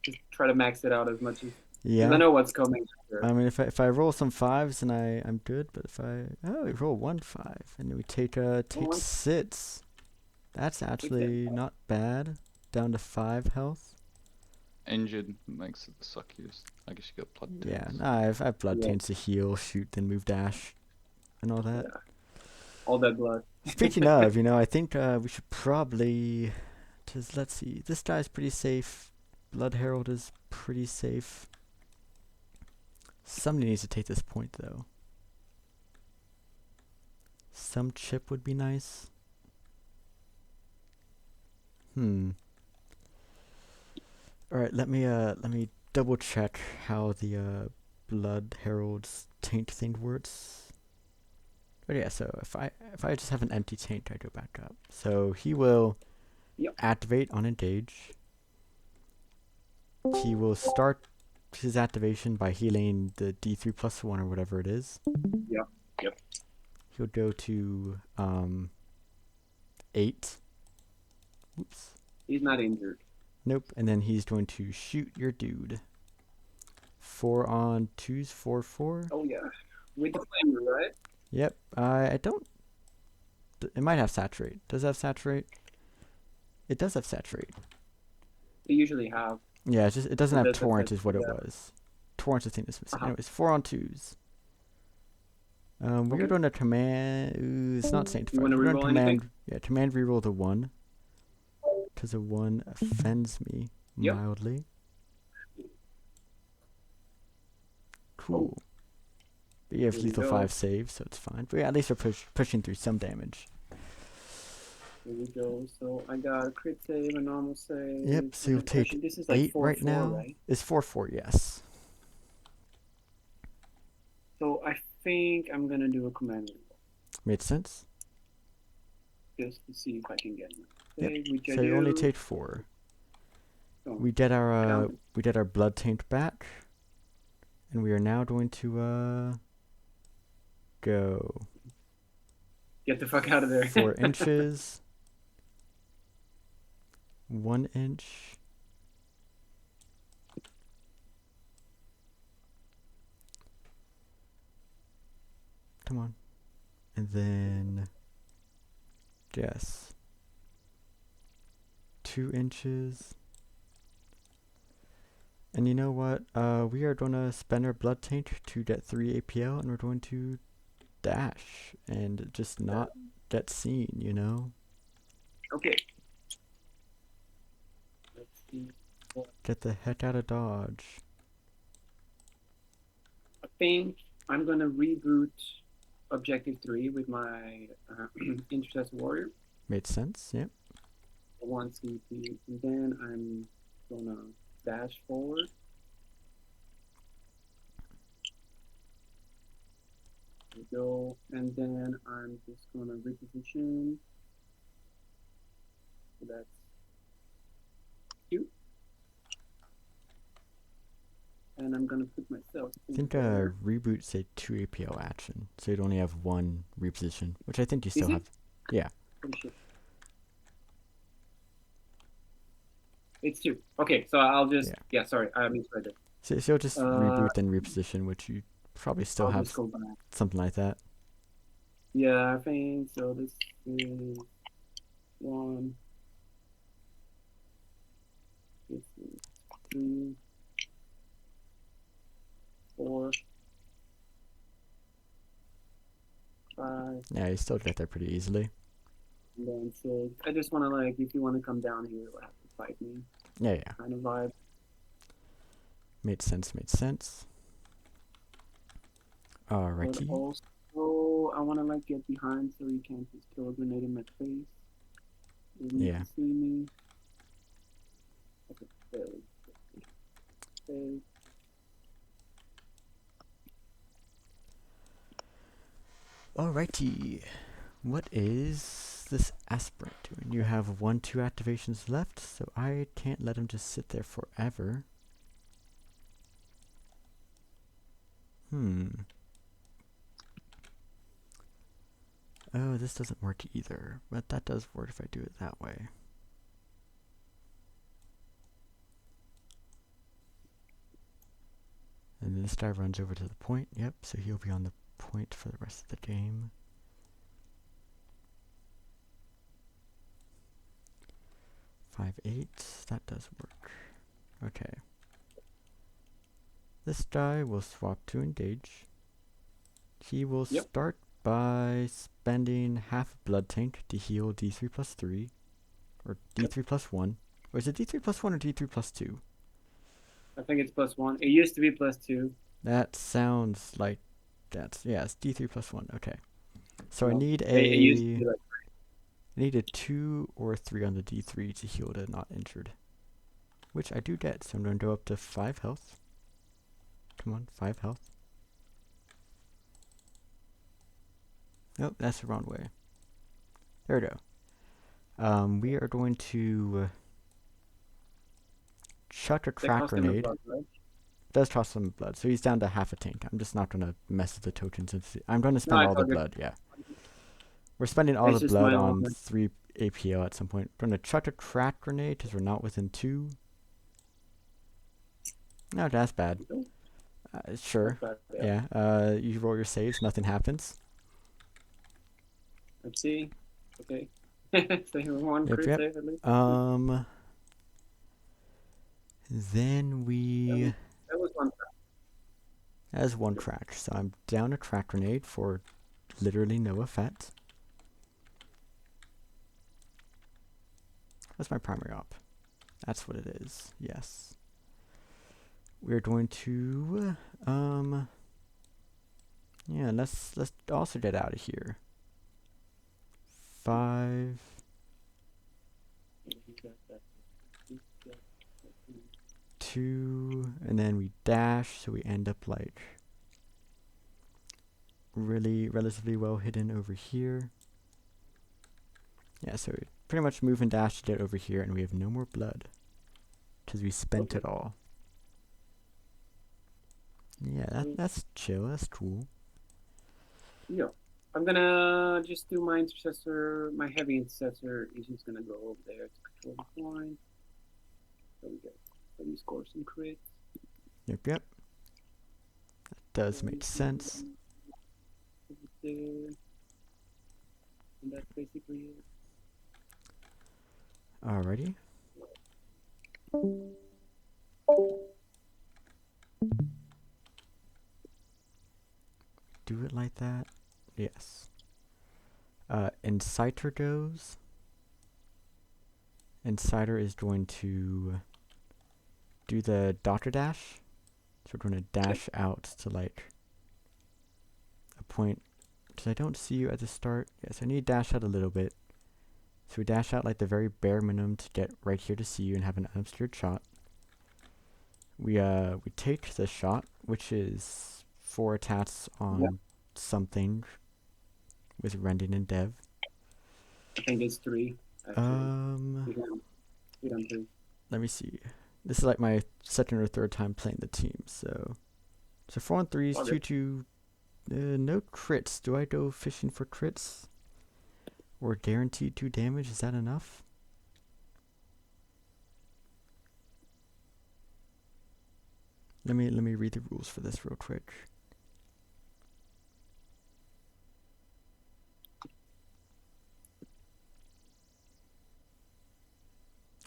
Just try to max it out as much as. Because I Yeah. know what's coming. I mean, if I roll some 5s, then I'm good. But if we roll 1 5, and we take 6. That's actually not bad. Down to 5 health. Injured makes it the suckiest. I guess you got blood Yeah, taints. nah, I've blood taints to heal, shoot, then move dash, and all that. Yeah. All that blood. Speaking of, I think we should probably just let's see. This guy's pretty safe. Blood Herald is pretty safe. Somebody needs to take this point though. Some chip would be nice. Alright, let me double check how the Blood Herald's taint thing works. But yeah, so if I just have an empty taint, I go back up. So he will activate on engage. He will start his activation by healing the D3+1 or whatever it is. Yep. He'll go to 8. Oops. He's not injured. Nope. And then he's going to shoot your dude. 4 on 2s, 4/4. Oh yeah, with the flamer, right? Yep. I don't. It might have saturate. Does it have saturate? It does have saturate. They usually have. Yeah, it's just it doesn't have That's torrent is what it was. Torrent is the thing that's missing. Anyways, 4 on 2s. We're going to command. Ooh, it's not sanctified. You want to We're reroll going to command. anything? Yeah, command reroll the 1. Because a 1 offends me mildly. Cool. But you have lethal 5 save, so it's fine. But yeah, at least we're pushing through some damage. Here we go. So I got a crit save, a normal save. Yep, so you'll take this is like 8 right now. Right? It's 4/4, yes. So I think I'm gonna do a command reroll. Made sense? Just to see if I can get it. Yep. So you only take 4. We get our blood taint back. And we are now going to go. Get the fuck out of there. 4 inches. 1 inch. Come on. And then yes. 2 inches. And you know what? We are going to spend our blood taint to get 3 APL, and we're going to dash and just not get seen, you know? Okay. Let's see. Get the heck out of Dodge. I think I'm going to reboot Objective 3 with my Intercessor Warrior. Made sense, yep. 1 CP. And then I'm going to dash forward. There we go. And then I'm just going to reposition. So that's cute. And I'm going to put myself I think Reboot's a 2 APL action, so you'd only have 1 reposition, which I think you still have. Yeah. Oh, shit. It's 2. Okay, so I'll just... Yeah, sorry. I misread it. So you'll just reboot and reposition, which you probably still have something like that. Yeah, I think so. This is 1. This is 2. 4. 5. Yeah, you still get there pretty easily. And then 6. I just want to, like, if you want to come down here, you'll have to fight me. Yeah. Kind of vibe. Made sense. Alrighty. But also, I want to, like, get behind so you can't just throw a grenade in my face. You need to see me. Okay, okay. Alrighty. What is this aspirant doing? You have 1, 2 activations left, so I can't let him just sit there forever. Oh, this doesn't work either, but that does work if I do it that way. And this guy runs over to the point. Yep, so he'll be on the point for the rest of the game. Five, 8. That does work. Okay. This guy will swap to engage. He will start by spending half blood tank to heal D3+3, or D3+1. Or is it D3+1 or D3+2? I think it's +1. It used to be +2. That sounds like that's it's D3+1. Okay. So I need it used to be like I need a 2 or 3 on the D3 to heal the not injured, which I do get. So I'm going to go up to 5 health. Come on, 5 health. Nope, that's the wrong way. There we go. We are going to chuck a They crack cost him a grenade. blood, right? Does cost some blood, so he's down to half a tank. I'm just not gonna mess with the tokens. I'm gonna No, spend I all the thought it. blood. Yeah, we're spending all It's the just blood my on own. 3 APL at some point. We're gonna chuck a crack grenade because we're not within 2. No, that's bad. Sure. That's bad, Yeah. You roll your saves. Nothing happens. Let's see. Okay. So one Yep. crit Yep. save at least. Then we. That was one. As one crack. So I'm down a crack grenade for literally no effect. That's my primary op. That's what it is. Yes. We're going to yeah, let's also get out of here. 5 2 and then we dash, so we end up like relatively well hidden over here. Yeah, so we pretty much move and dash to get over here, and we have no more blood because we spent it all. Yeah, that's chill. That's cool. Yeah. I'm gonna just do my intercessor. My heavy intercessor is just gonna go over there to control the point. So we get. Let me score some crits. Yep. That does make sense. There. And that's basically it. Alrighty. Do it like that. Yes. Inciter goes. Inciter is going to do the doctor dash. So we're going to dash out to like a point. Because I don't see you at the start. Yes, I need to dash out a little bit. So we dash out like the very bare minimum to get right here to see you and have an unobscured shot. We take the shot, which is 4 attacks on something with rending and dev. I think it's 3. Actually. Let me see. This is like my second or third time playing the team, so 4 and 3s, 2-2. No crits. Do I go fishing for crits? Or guaranteed 2 damage? Is that enough? Let me read the rules for this real quick.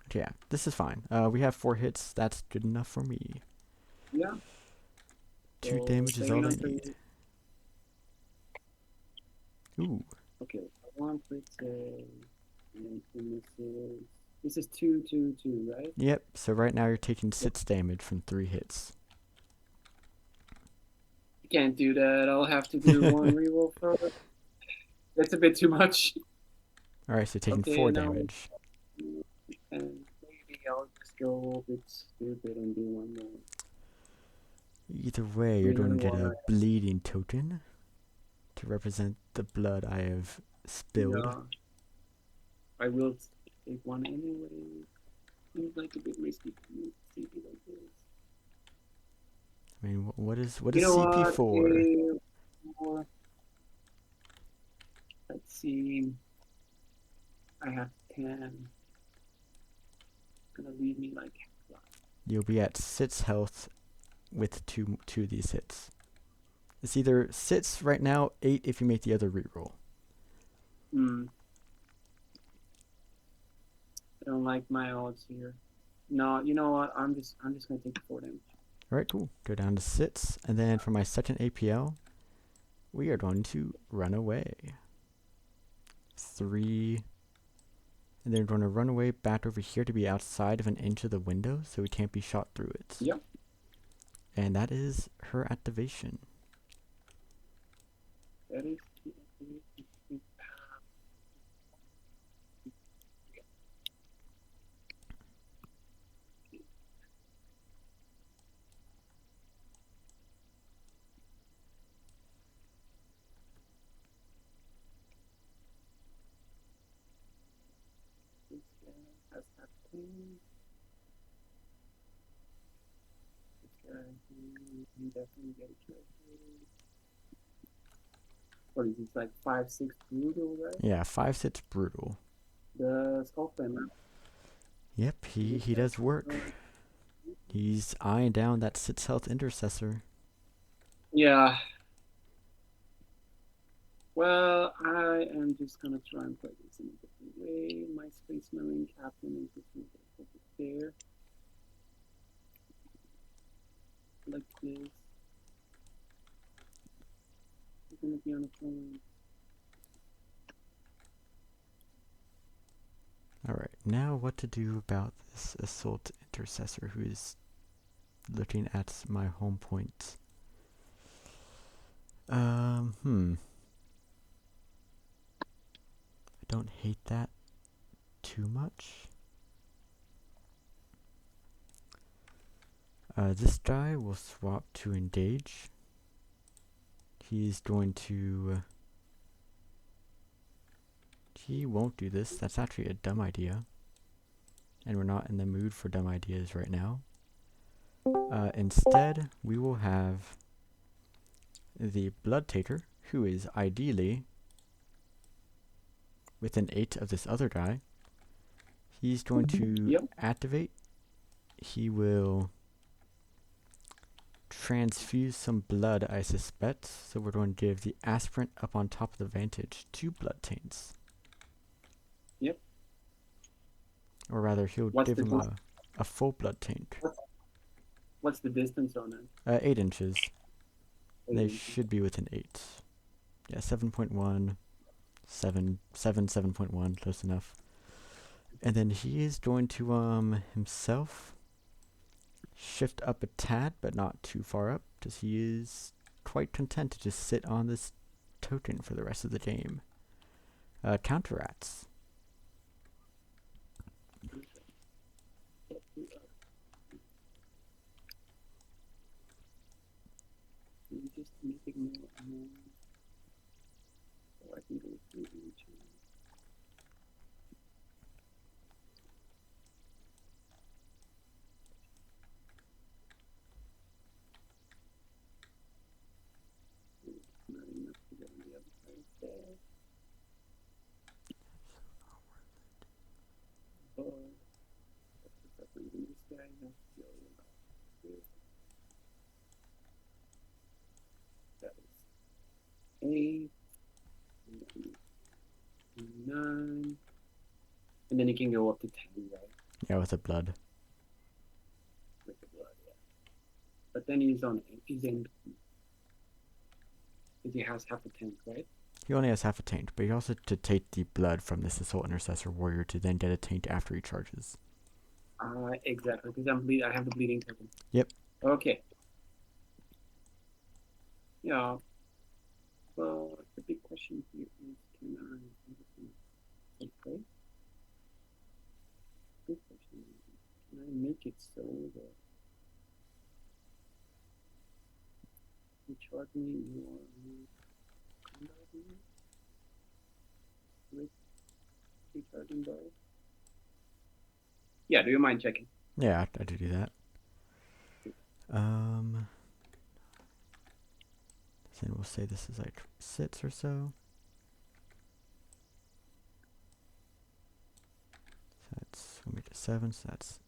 Okay, yeah, this is fine. We have 4 hits. That's good enough for me. Yeah. 2 damage is all I need. Ooh. Okay, 1 crit save. And this is 2-2-2, right? Yep. So right now you're taking 6 damage from 3 hits. Can't do that. I'll have to do 1 reroll first. That's a bit too much. Alright, so taking 4 damage. And maybe I'll just go a bit stupid and do 1 more. Either way, you're going to get a bleeding token to represent the blood I have spilled. Yeah. I will take 1 anyway. Seems like a bit risky for me to take it like this. I mean, what is CP for? Let's see. I have 10. Gonna leave me like. You'll be at 6 health with two of these hits. It's either 6 right now, 8 if you make the other reroll. I don't like my odds here. No, you know what? I'm just gonna take the 4 damage. Alright, cool. Go down to 6, and then for my second APL, we are going to run away. 3, and then we're going to run away back over here to be outside of an inch of the window, so we can't be shot through it. Yep. And that is her activation. That is. Definitely get it. What is this, like 5/6 brutal, right? Yeah, 5/6 brutal. The skull flame. Yep, he does work. He's eyeing down that 6 health intercessor. Yeah. Well, I am just gonna try and play this in a different way. My Space Marine captain is just gonna put it there. Like this. It's gonna be on the phone. Alright, now what to do about this assault intercessor who is looking at my home point. I don't hate that too much. This guy will swap to engage. He's going to... he won't do this. That's actually a dumb idea. And we're not in the mood for dumb ideas right now. Instead, we will have the Blood Taker, who is ideally within 8 of this other guy. He's going to activate. He will transfuse some blood, I suspect. So we're going to give the aspirant up on top of the vantage 2 blood taints. Yep. Or rather, he'll give him a full blood taint. What's the distance on it? 8 inches. They should be within 8. Yeah, 7.1, 7.1, close enough. And then he is going to himself shift up a tad, but not too far up, because he is quite content to just sit on this token for the rest of the game. Counteracts. Just make more so I can go through each one. Not enough to get on the other side there. But that's even this guy has to go about this. That is 8, 9, and then he can go up to 10, right? Yeah, with the blood. With the blood, yeah. But then he's in, because he has half a tank, right? He only has half a taint, but he also to take the blood from this assault intercessor warrior to then get a taint after he charges. Exactly, because I have the bleeding token. Yep. Okay. Yeah. Well, the big question here is, can I okay? Big question is, can I make it so that you charge me your combat unit with recharging bow? Yeah, do you mind checking? Yeah, I do that. Then we'll say this is like 6 or so. So that's, we'll make it 7, so that's,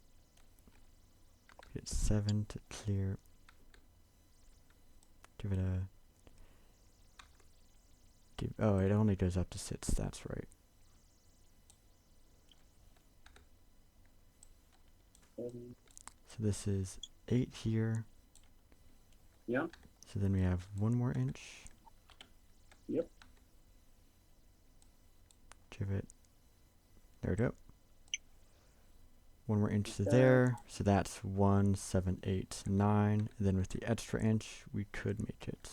get 7 to clear. Give it a, oh, it only goes up to 6, that's right. So this is 8 here. Yeah. So then we have 1 more inch. Yep. Give it, there we go. 1 more inch to there, so that's 1, 7, 8, 9. And then with the extra inch, we could make it.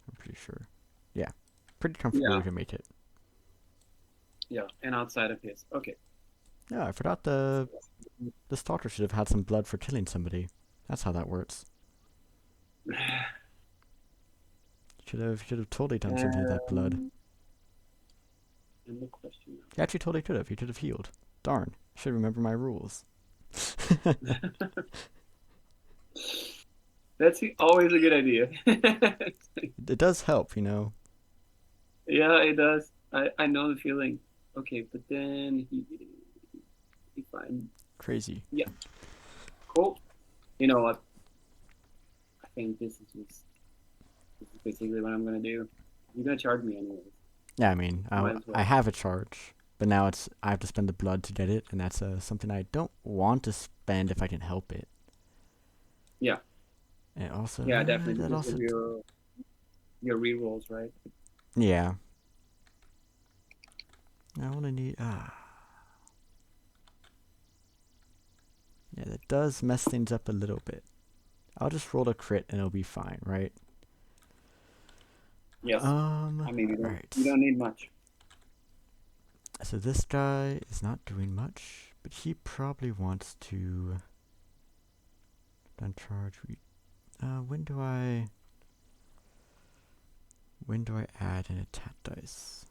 I'm pretty sure. Yeah, pretty comfortable we can make it. Yeah, and outside of his. Okay. Yeah, I forgot the stalker should have had some blood for killing somebody. That's how that works. Should have totally done something with that blood. And the question. He actually totally could have. He could have healed. Darn. Should remember my rules. That's always a good idea. It does help, you know. Yeah, it does. I know the feeling. Okay, but then he finds. Crazy. Yeah, cool. You know what? I think this is basically what I'm gonna do. You're gonna charge me anyways. Yeah, I mean, Might as I well. have a charge, but now I have to spend the blood to get it, and that's something I don't want to spend if I can help it. Yeah, And also, yeah, definitely that because of also, your rerolls, right? yeah. I want to need yeah, that does mess things up a little bit. I'll just roll a crit and it'll be fine, right? Yes. I mean, you Right. don't need much. So this guy is not doing much, but he probably wants to uncharge. When do I add an attack dice?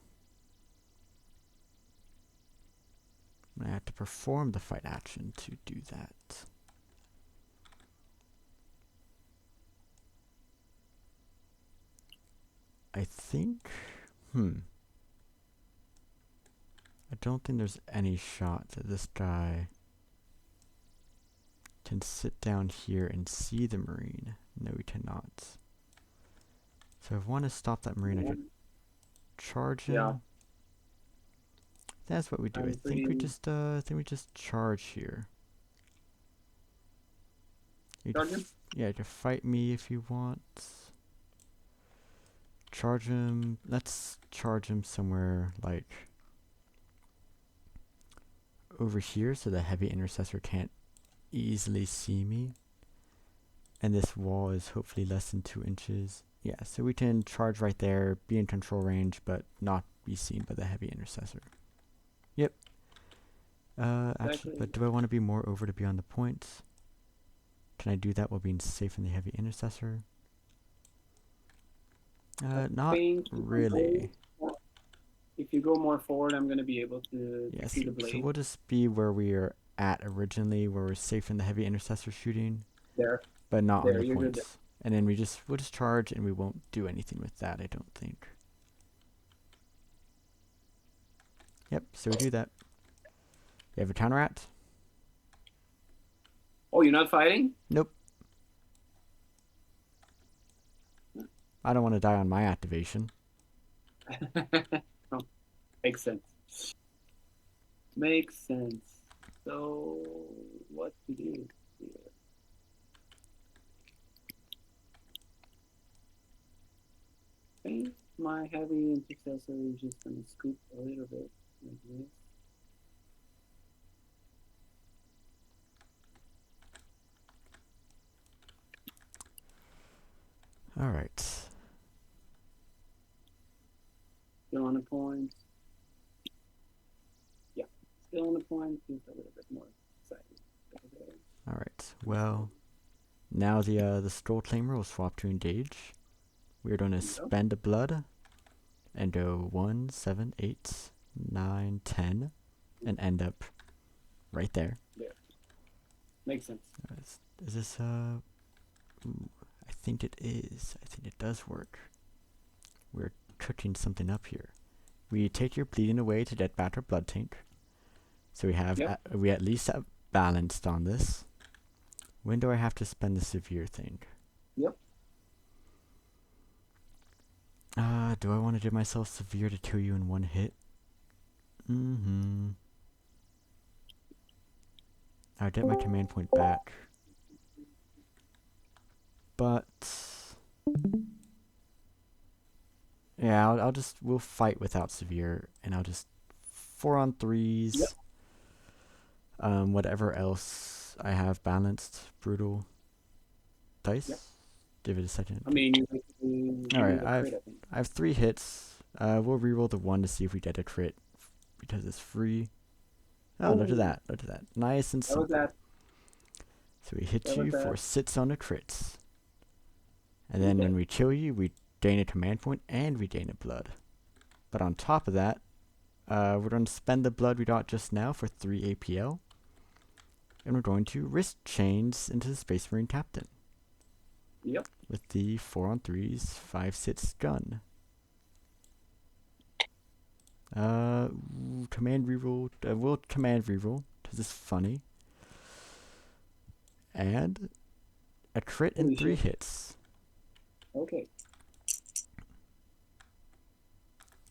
I have to perform the fight action to do that. I think, I don't think there's any shot that this guy can sit down here and see the marine. No, he cannot. So if I want to stop that marine, I could charge Yeah, him. That's what we do. I'm pretty. I think we just charge here. Charge him? Yeah, you can fight me if you want. Charge him. Let's charge him somewhere like over here so the heavy intercessor can't easily see me. And this wall is hopefully less than 2 inches. Yeah, so we can charge right there, be in control range, but not be seen by the heavy intercessor. Yep. Actually, but do I want to be more over to be on the points? Can I do that while being safe in the heavy intercessor? Not really. If you go more forward, I'm gonna be able to Yeah, see the blade. so we'll just be where we are at originally, where we're safe in the heavy intercessor shooting, There, but not on the you're good. points. And then we'll just charge, and we won't do anything with that, I don't think. Yep, so we do that. You have a counter at? Oh, you're not fighting? Nope. I don't want to die on my activation. Oh, makes sense. Makes sense. So, what to do here? I think my heavy intercessor is just gonna scoop a little bit like this. Alright. Still on a point. Yeah, still on a point. Just a little bit more exciting. Alright, well, now the Scroll Claimer will swap to engage. We're going to spend a blood and go 1, 7, 8, 9, 10, and end up right there. There. Makes sense. Is this, ooh, I think it is. I think it does work. We're cooking something up here. We take your bleeding away to get back our blood tank. So we have, we at least have balanced on this. When do I have to spend the severe thing? Yep. Do I want to give myself severe to kill you in one hit? I'll get my command point back. But yeah, we'll fight without severe, and I'll just 4-on-3s. Yep. Whatever else I have balanced, brutal dice. Yep. Give it a second. I mean, all right, I have 3 hits. We'll reroll the 1 to see if we get a crit because it's free. Oh, look at that! Look at that! Nice and simple. So we hit you for 6 on the crits, and then when we kill you, we gain a command point and we gain a blood. But on top of that, we're going to spend the blood we got just now for 3 APL. And we're going to wrist chains into the Space Marine Captain. Yep. With the 4-on-3s, 5/6 gun. Command reroll. We'll command reroll because it's funny. And a crit and Holy 3 shit. hits. Okay.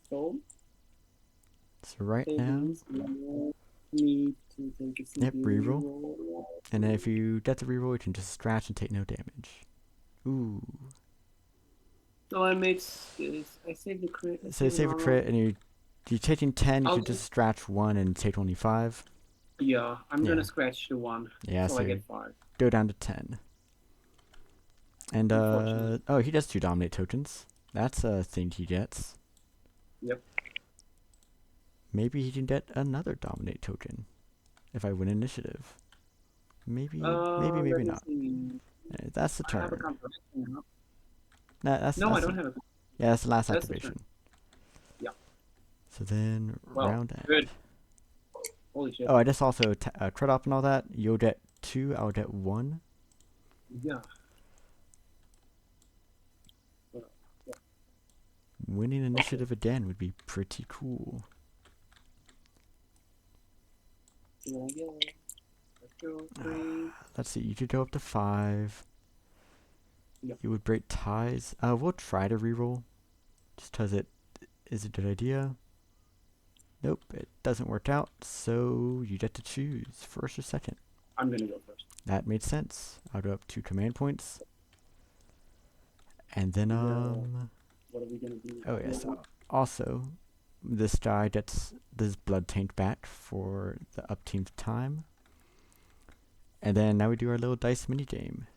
So right now, need to take a yep, reroll. roll. And then if you get the reroll, you can just scratch and take no damage. Ooh. So I made I saved the crit. So save a crit, and you're taking 10. You I'll could just scratch 1 and take only 5. Yeah, I'm Yeah. gonna scratch the 1. Yeah, so I get 5. Go down to 10. And Unfortunately. oh, he does 2 dominate tokens. That's a thing he gets. Yep. Maybe he can get another dominate token if I win initiative. Maybe Let me not. see. That's the I have a turn. confirmation. No, I don't have a. Yeah, that's the last That's the activation. turn. Yeah. So then Well, round end. good. Holy shit. Oh, I just also crit up and all that. You'll get 2. I'll get 1. Yeah. Winning initiative again would be pretty cool. Here I go. Let's go. 3. Let's see. You could go up to 5. Yep. You would break ties. We'll try to reroll, just because it is a good idea. Nope, it doesn't work out. So you get to choose first or second. I'm gonna go first. That made sense. I'll go up 2 command points. And then What are we gonna do? oh yes. Also, this guy gets this blood tank back for the up team's time. And then now we do our little dice mini game.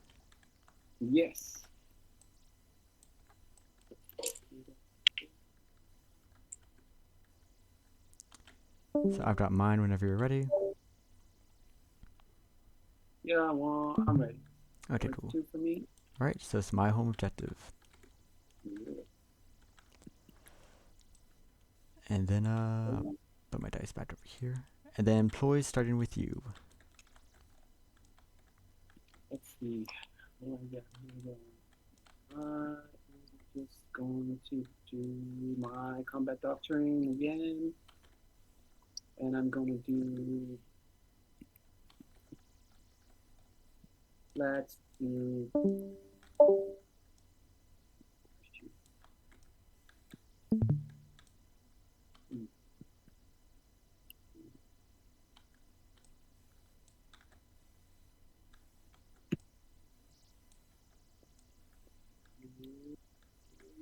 Yes. So I've got mine whenever you're ready. Yeah, well, I'm ready. Okay, cool. 2 for me. Alright, so it's my home objective. Yeah. And then I'll put my dice back over here. And then employees starting with you. Let's see. What do I get? I'm just going to do my combat doctrine again. And I'm going to do. Let's do.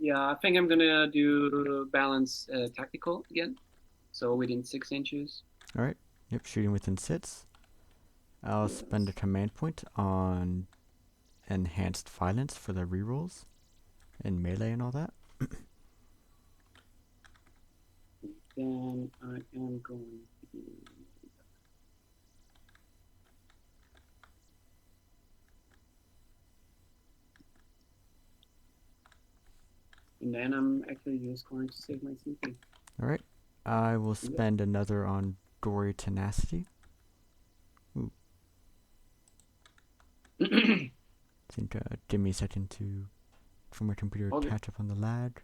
Yeah, I think I'm gonna do balance tactical again. So within 6 inches. Alright, yep, shooting within 6. I'll spend a command point on enhanced violence for the rerolls and melee and all that. Then I am going to do. And then I'm actually just going to save my CP. Alright, I will spend another on Gory Tenacity. Ooh. Think, give me a second for my computer to catch up on the lag.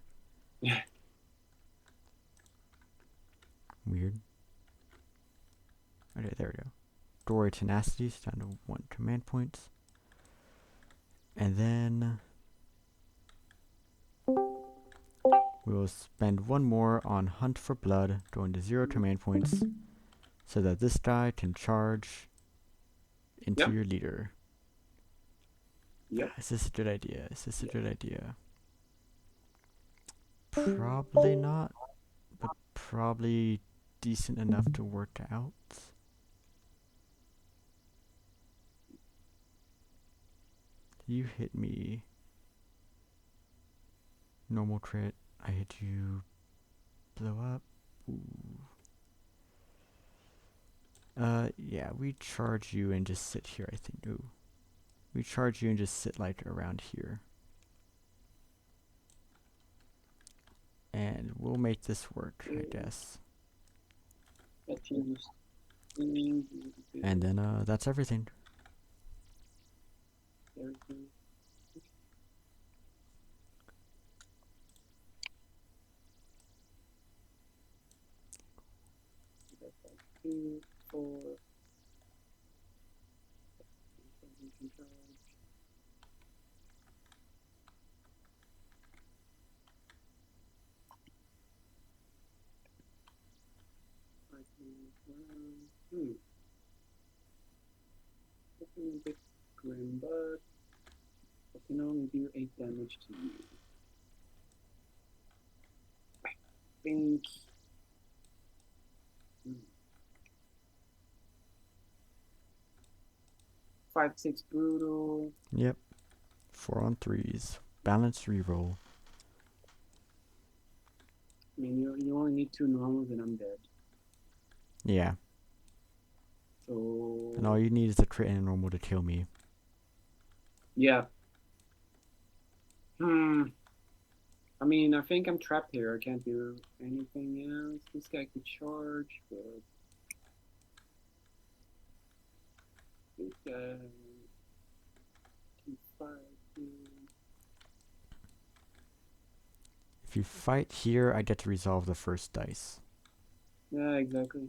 Yeah. Weird. Okay, there we go. Gory Tenacity is down to 1 command point. And then we will spend 1 more on Hunt for Blood, going to 0 command points, so that this guy can charge into your leader. Yep. Is this a good idea? Is this a good idea? Probably not, but probably decent enough to work out. You hit me. Normal crit. I hit you. Blow up. Ooh. Yeah, we charge you and just sit here, I think. Ooh. We charge you and just sit like around here. And we'll make this work, I guess. And And then that's everything. Everything. That's like 2, 4. We can charge. I can, looking a bit grim, but I can only do 8 damage to you. I think. 5, 6 brutal. Yep. 4 on 3s. Balanced reroll. I mean, you only need 2 normals and I'm dead. Yeah. So. And all you need is a crit and a normal to kill me. Yeah. I mean, I think I'm trapped here. I can't do anything else. This guy could charge, but this guy can fight. If you fight here, I get to resolve the first dice. Yeah, exactly.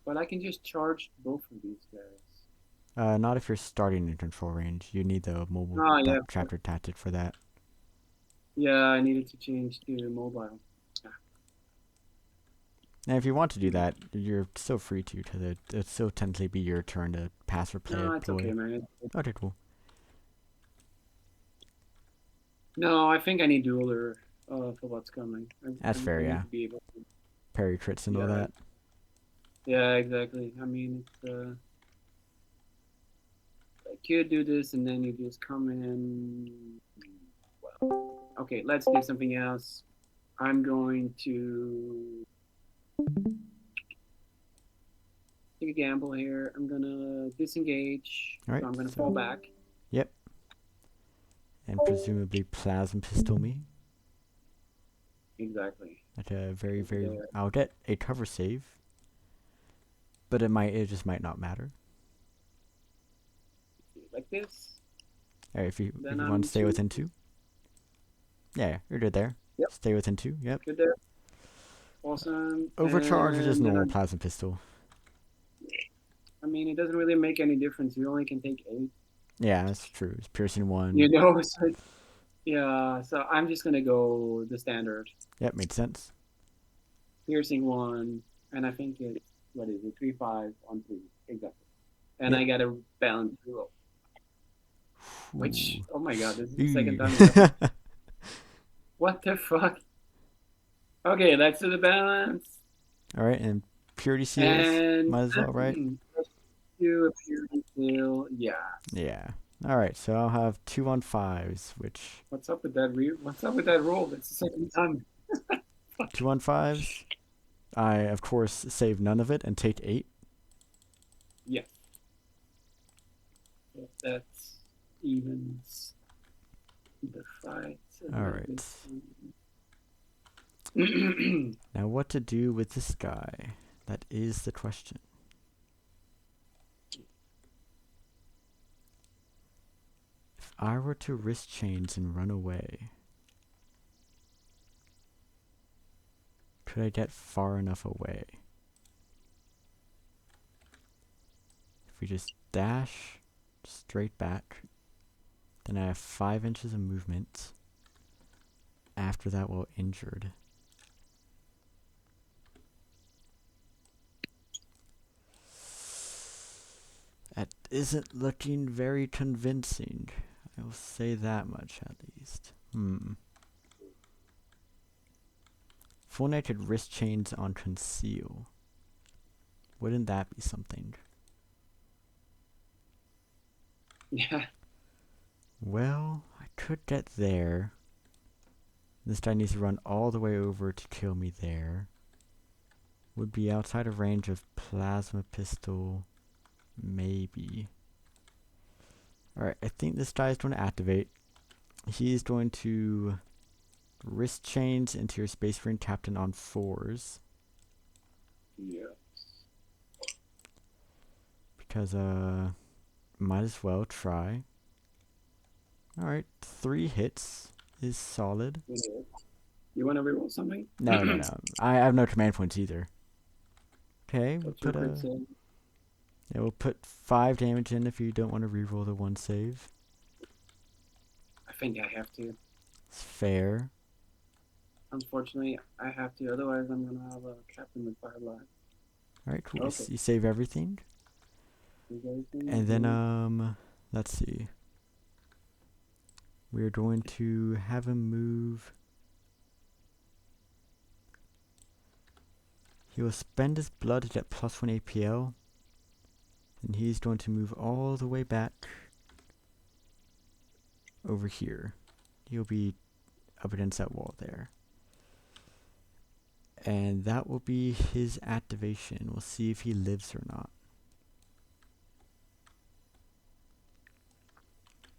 But I can just charge both of these guys. Not if you're starting in control range. You need the mobile Yeah. chapter tactic for that. Yeah, I needed to change to mobile. And if you want to do that, you're still free to, because it'll still technically be your turn to pass or play No, a it's ploy. okay, man. Okay, cool. No, I think I need dueler for what's coming. That's fair, I need yeah. to be able to. Parry crits and all Yeah. that. Yeah, exactly. I mean, it's I could do this and then you just come in. Well, okay, let's do something else. I'm going to take a gamble here. I'm gonna disengage. Alright, So I'm gonna so- fall back. Yep. And presumably plasma pistol me. Exactly. At a very, very. Yeah. I'll get a cover save. But it just might not matter. Like this. Alright, if you Then want to stay two. within 2. Yeah, you're good there. Yep. Stay within 2, yep. Good there. Awesome. Overcharge or just And then normal plasma pistol? I mean, it doesn't really make any difference. You only can take 8. Yeah, that's true. It's piercing 1. You know, so, yeah. So I'm just gonna go the standard. Yep, made sense. Piercing 1, and I think it's what is it? 3-5 on 3 exactly. And Yep. I got a balance roll. Which, Ooh. oh my god, this is the second time. Ooh. What the fuck? Okay, that's to the balance. Alright, and purity seals. And Might as well, right? You a purity seal, yeah. Yeah. Alright, so I'll have 2 on 5s, which. What's up with that What's up with that roll? That's the second time. 2 on 5s. I, of course, save none of it and take 8. Yes. That evens the fight. Alright. Now, what to do with this guy? That is the question. If I were to wrist chains and run away, could I get far enough away? If we just dash straight back, then I have 5 inches of movement. After that, we're injured. That isn't looking very convincing. I will say that much at least. Full naked wrist chains on conceal. Wouldn't that be something? Yeah. Well, I could get there. This guy needs to run all the way over to kill me there. Would be outside of range of plasma pistol. Maybe. Alright, I think this guy is going to activate. He's going to wrist chains into your Space Marine Captain on 4s. Yes. Because, might as well try. Alright, 3 hits is solid. You want to reroll something? No, no, no. I have no command points either. Okay, we'll What's your put crit a... save? Yeah, we'll put 5 damage in if you don't want to reroll the 1 save. I think I have to. It's fair. Unfortunately, I have to. Otherwise, I'm gonna have a captain with 5 lives. Alright, cool. Okay. You save everything. Is everything And then, good? let's see. We're going to have him move. He will spend his blood to get +1 APL. And he's going to move all the way back over here. He'll be up against that wall there. And that will be his activation. We'll see if he lives or not.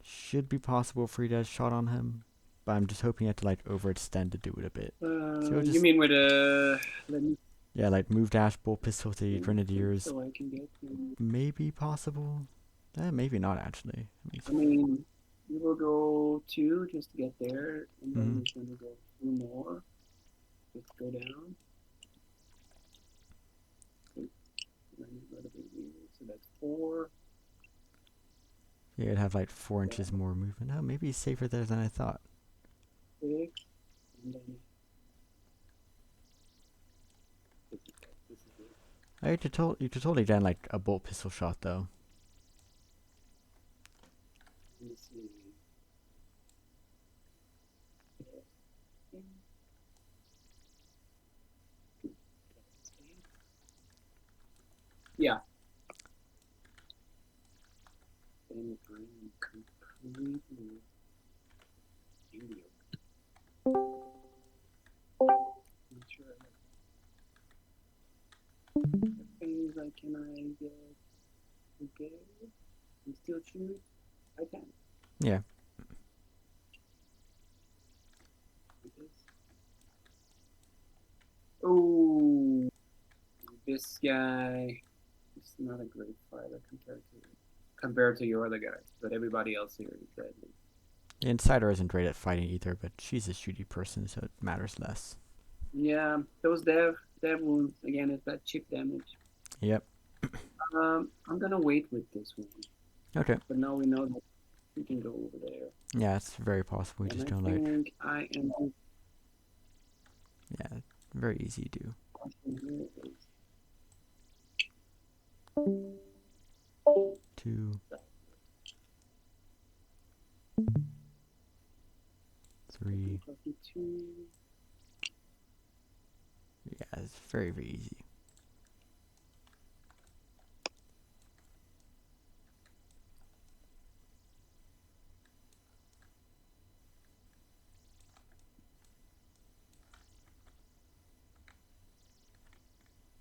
Should be possible for you to shot on him. But I'm just hoping you have to like overextend to do it a bit. So You mean with a... Let me Yeah, like move dash, bolt pistol to the think grenadiers. so I can get to... Maybe possible. Maybe not actually. I mean, you will go 2 just to get there, and then he's gonna go 2 more. Just go down. Wait, let me go to the wheel. So that's 4. Yeah, it'd have like 4 inches more movement. Oh, maybe he's safer there than I thought. 6. And then... This is it. You could totally done like a bolt pistol shot though. Let me see. Yeah. And I'm completely India. Not sure. The things like, can I get okay and still choose? I can. Yeah. Oh, this guy is not a great fighter compared to your other guys, but everybody else here is deadly. The Insider isn't great at fighting either, but she's a shooty person, so it matters less. Yeah, those dev wounds again is that chip damage. Yep. I'm gonna wait with this one. Okay. But now we know that we can go over there. Yeah, it's very possible. We And just I don't like. think I am. Yeah, very easy to do. Here is 2, 3. 2. Yeah, it's very, very easy.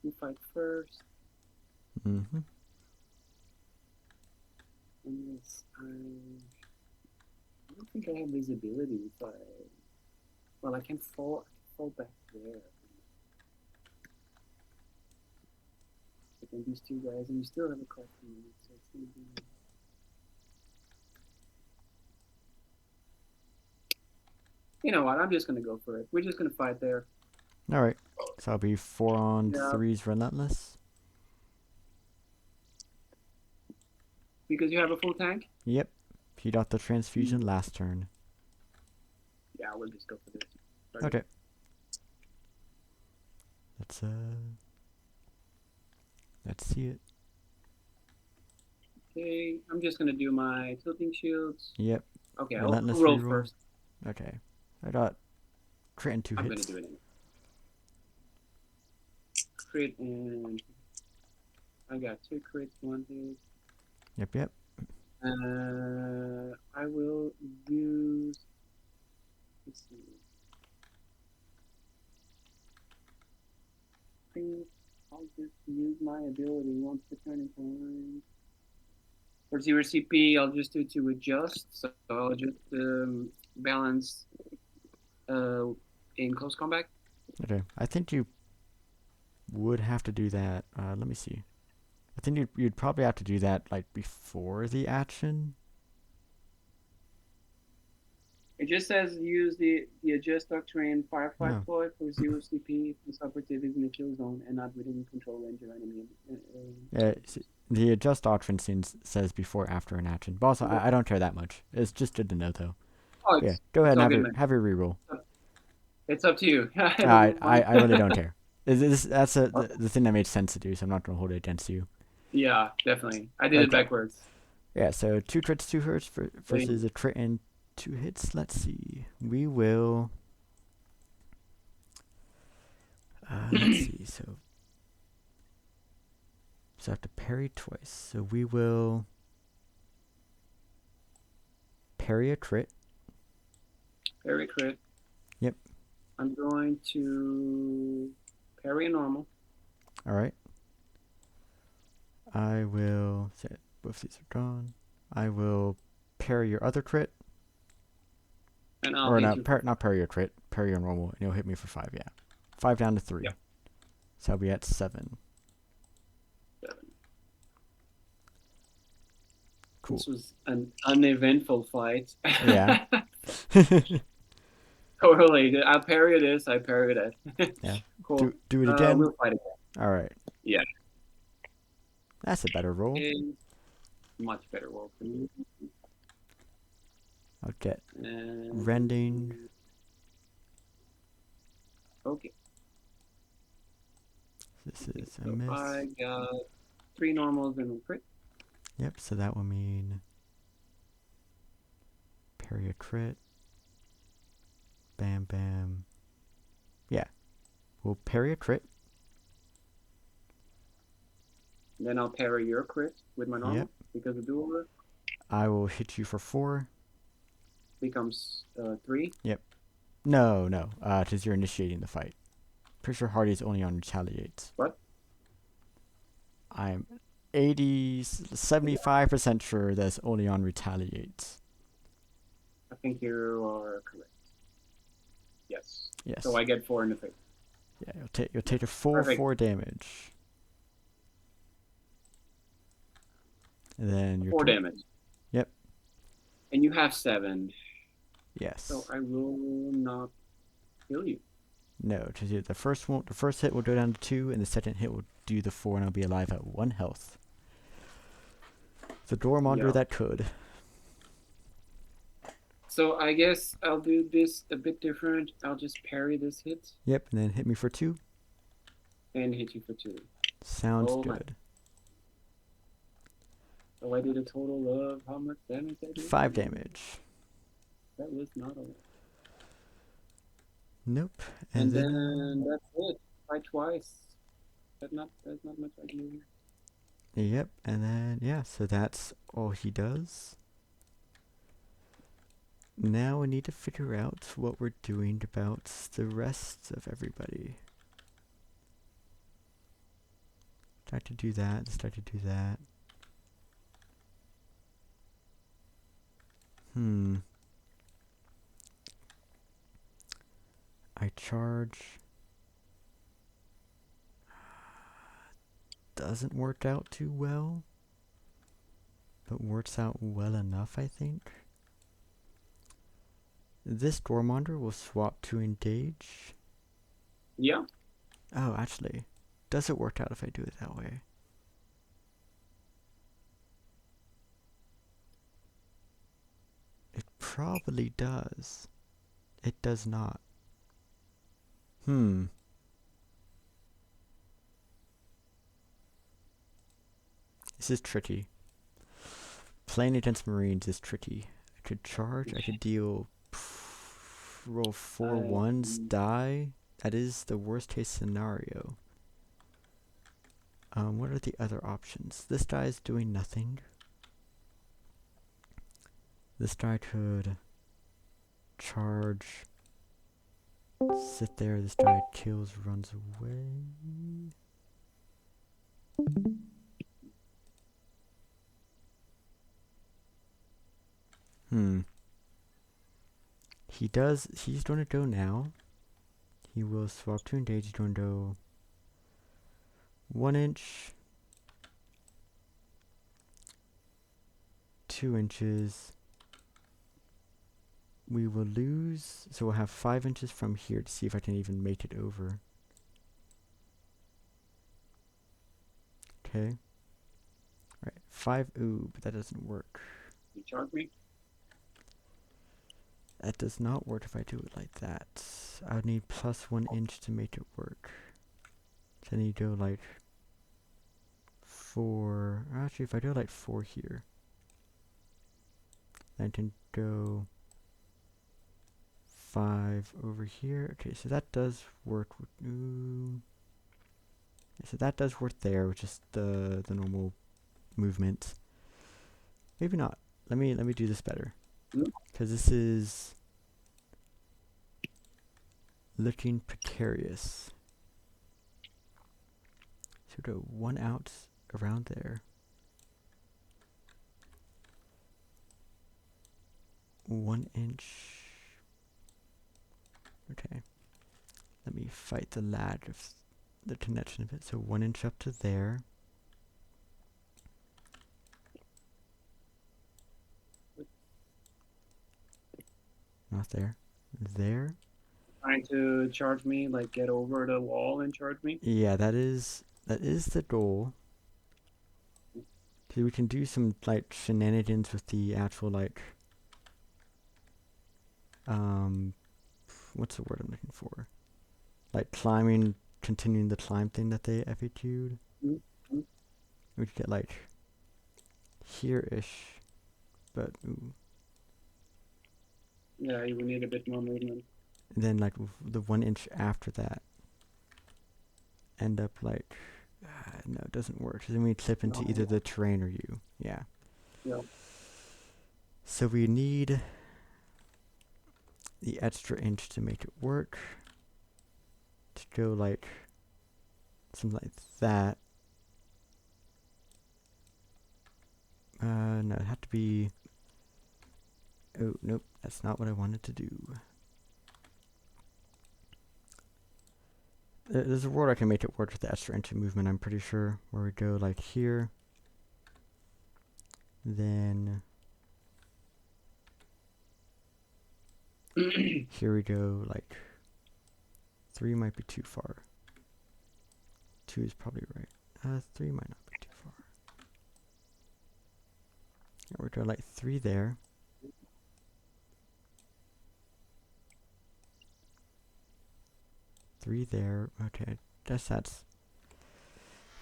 You fight first. Mm-hmm. And yes, I don't think I have visibility if I. Well, I can fall back there. But then these 2 guys, and you still have a card for me, so it's gonna be. You know what? I'm just gonna go for it. We're just gonna fight there. Alright. So I'll be 4 on Yeah. 3's Relentless. Because you have a full tank? Yep. He got the transfusion last turn. Yeah, we'll just go for this. Okay. Let's see it. Okay, I'm just gonna do my tilting shields. Yep. Okay, Relentless I'll roll reroll. first. Okay. I got crit and 2 I'm hits. gonna do it anyway. Crit and I got 2 crits, 1 hit. Yep. I will use. Let's see. I think I'll just use my ability once the turning point. For 0 CP, I'll just do to adjust. So I'll just balance in close combat. Okay. I think you would have to do that. Let me see. I think you'd probably have to do that like before the action. It just says use the adjust doctrine Firefly No. ploy for 0 CP if this operative is in the kill zone and not within control range of enemy. The adjust doctrine says before after an action. But also, I don't care that much. It's just good to know though. Oh, Yeah, go ahead it's and all have good, your man. have your reroll. It's up to you. I I don't mind. I really don't care. That's the thing that made sense to do, so I'm not gonna hold it against you. Yeah, definitely. I did it Okay. backwards. Yeah, so 2 crits, 2 hurts versus a crit and 2 hits. Let's see. We will. Let's see. So I have to parry twice. So we will parry a crit. Parry crit. Yep. I'm going to parry a normal. All right. I will. Both these are gone. I will parry your other crit. And I'll Or hit not, you. not parry your crit. Parry your normal, and you'll hit me for 5. Yeah. 5 down to 3. Yep. So I'll be at 7. 7. Cool. This was an uneventful fight. Yeah. Totally. I parry this. I parry that. Yeah. Cool. Do it again. We'll fight again. All right. Yeah. That's a better roll. It's much better roll for me. I'll get And rending. okay. This is a So miss. I got 3 normals and a crit. Yep, so that will mean parry a crit. Bam, bam. Yeah. We'll parry a crit. Then I'll parry your crit with my normal. Yep. Because the dual I will hit you for 4. becomes 3. No, because you're initiating the fight. Pretty sure Hardy's only on retaliates. What? I'm 75% sure that's only on retaliates. I think you are correct. Yes. Yes. So I get 4 in the face. Yeah, you'll take a full Perfect. 4 damage. And then your 4 damage. Yep. And you have 7. Yes. So I will not kill you. No, because the first hit will go down to 2, and the second hit will do the 4, and I'll be alive at 1 health. The Goremonger Yeah. that could. So I guess I'll do this a bit different. I'll just parry this hit Yep, and then hit me for 2. and hit you for 2. Sounds Oh my. good. So I did a total of how much damage I did? 5 damage. That was not a lot. Nope. And then that's it. Fight twice. That's not much I can do. Yep, and then yeah, so that's all he does. Now we need to figure out what we're doing about the rest of everybody. Start to do that, start to do that. I charge. Doesn't work out too well, but works out well enough, I think. This Goremonger will swap to engage. Yeah. Oh, actually, does it work out if I do it that way? It probably does. It does not. This is tricky. Playing against Marines is tricky. I could charge, I could deal... roll 4 ones, die. That is the worst case scenario. What are the other options? This guy is doing nothing. This guy could charge, sit there. This guy kills, runs away. He's going to go now. He will swap to engage. He's going to go 1 inch, 2 inches. We will lose, so we'll have 5 inches from here to see if I can even make it over. Okay. Right, 5, ooh, but that doesn't work. You charge me? That does not work if I do it like that. I would need plus 1 inch to make it work. So I need to go like 4, actually if I go like 4 here, then I can go 5 over here. Okay, so that does work. Ooh. So that does work there, with just the normal movement. Maybe not. Let me do this better, because this is looking precarious. So go 1 out around there. 1 inch. Okay. Let me fight the lag of the connection of it. So 1 inch up to there. Not there. There. Trying to charge me, like get over the wall and charge me? Yeah, that is the goal. So we can do some like shenanigans with the actual like what's the word I'm looking for? Like climbing, continuing the climb thing that they FAQ'd. Mm-hmm. We could get like here-ish, but ooh. Yeah, you would need a bit more movement. And then like the 1 inch after that end up like no, it doesn't work. So then we clip into either the terrain or you. Yeah. Yeah. So we need the extra inch to make it work. To go like something like that. No, it had to be. Oh, nope, that's not what I wanted to do. There's a world I can make it work with the extra inch of movement, I'm pretty sure. Where we go like here. Then here we go like 3 might be too far. 2 is probably right. 3 might not be too far. Yeah, we go like 3 there. Three there. Okay, guess that's.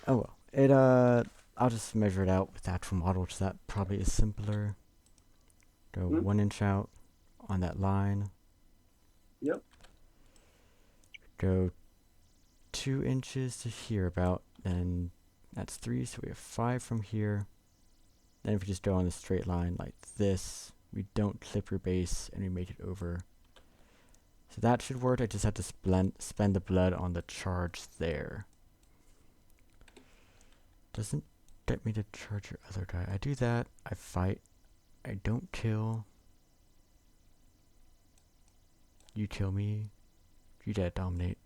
Oh well. It I'll just measure it out with the actual model, which that probably is simpler. Go 1 inch out on that line. Yep. Go 2 inches to here about, then that's 3, so we have 5 from here. Then if we just go on a straight line like this, we don't clip your base and we make it over. So that should work. I just have to spend the blood on the charge there. Doesn't get me to charge your other guy. I do that, I fight, I don't kill. You kill me. You dead, dominate.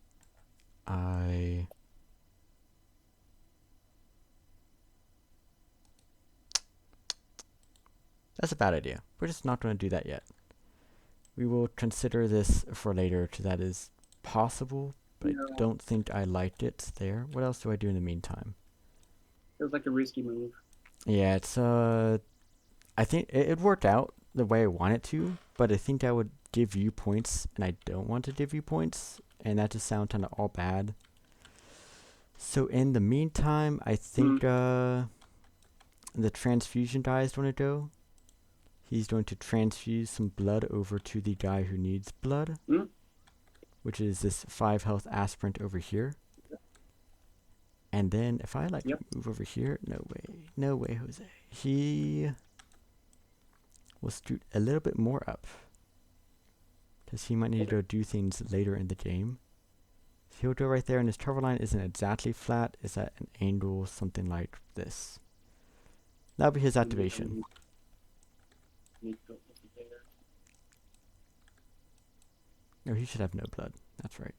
That's a bad idea. We're just not going to do that yet. We will consider this for later, because that is possible, but I don't think I liked it there. What else do I do in the meantime? It was like a risky move. Yeah, it's I think it worked out the way I want it to, but I think I would give you points, and I don't want to give you points, and that just sounds kind of all bad. So in the meantime, I think the transfusion guy is going to go. He's going to transfuse some blood over to the guy who needs blood, which is this 5 health aspirant over here. And then if I like move over here, no way, Jose. He will scoot a little bit more up, because he might need to go do things later in the game. So he'll go right there, and his cover line isn't exactly flat. It's at an angle, something like this. That'll be his activation. No, he should have no blood. That's right.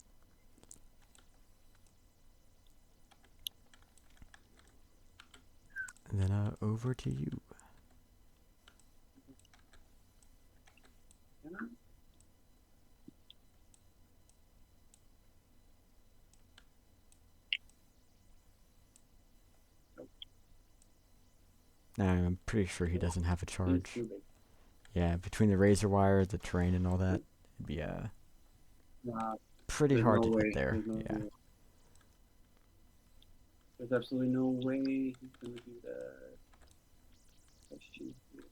And then over to you. I'm pretty sure he doesn't have a He's charge. too big. Yeah, between the razor wire, the terrain, and all that, it'd be Nah, pretty there's hard no to way. get there. There's no Yeah. way. There's absolutely no way he's gonna do that. Let's choose here.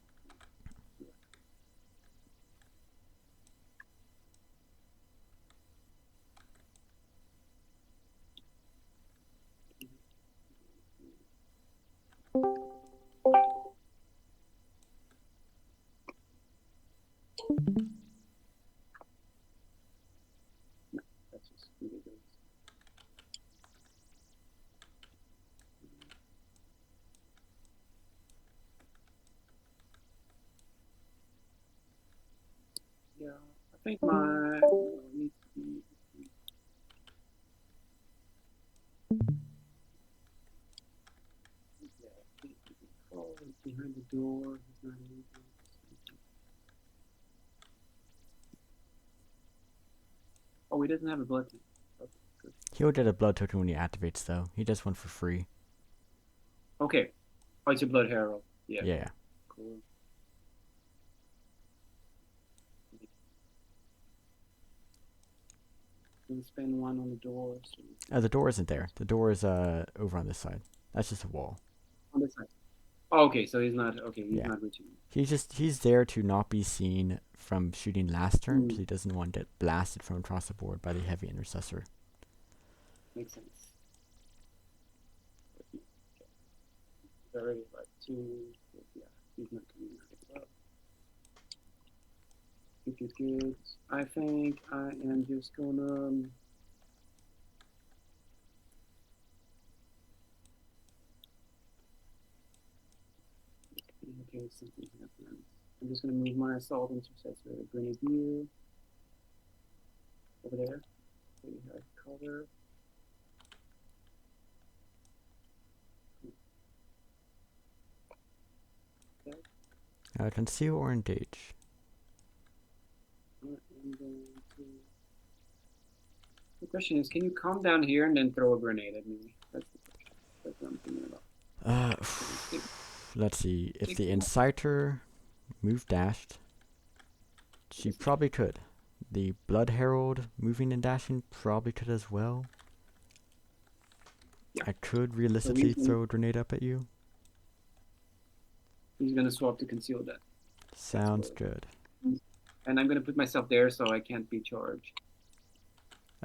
No, that's just ridiculous. Yeah, I think my needs to be. Yeah, he's behind the door. He's not moving. Oh, he doesn't have a blood tank. Okay, good. He'll get a blood token when he activates, though. He does one for free. Okay. Oh, it's a blood herald. Yeah. Yeah. Cool. Gonna spend one on the door. So The door isn't there. The door is over on this side. That's just a wall. on this side. Oh, okay, so he's not. Okay, he's Yeah. not reaching. He's there to not be seen from shooting last turn, Mm. because he doesn't want to get blasted from across the board by the heavy intercessor. Makes sense. Okay. Already like two. Yeah, he's not coming out as well. Good. I think I am just gonna. In case something happens, I'm just gonna move my assault intercessor grenadier over there. We have cover. Conceal or engage. I'm going to. The question is, can you come down here and then throw a grenade at me? That's the question. That's what I'm thinking about. Let's see. If the inciter move dashed, she probably could. The Blood Herald moving and dashing probably could as well. Yeah. I could realistically throw a grenade up at you. He's gonna swap to conceal that. Sounds good. And I'm gonna put myself there so I can't be charged.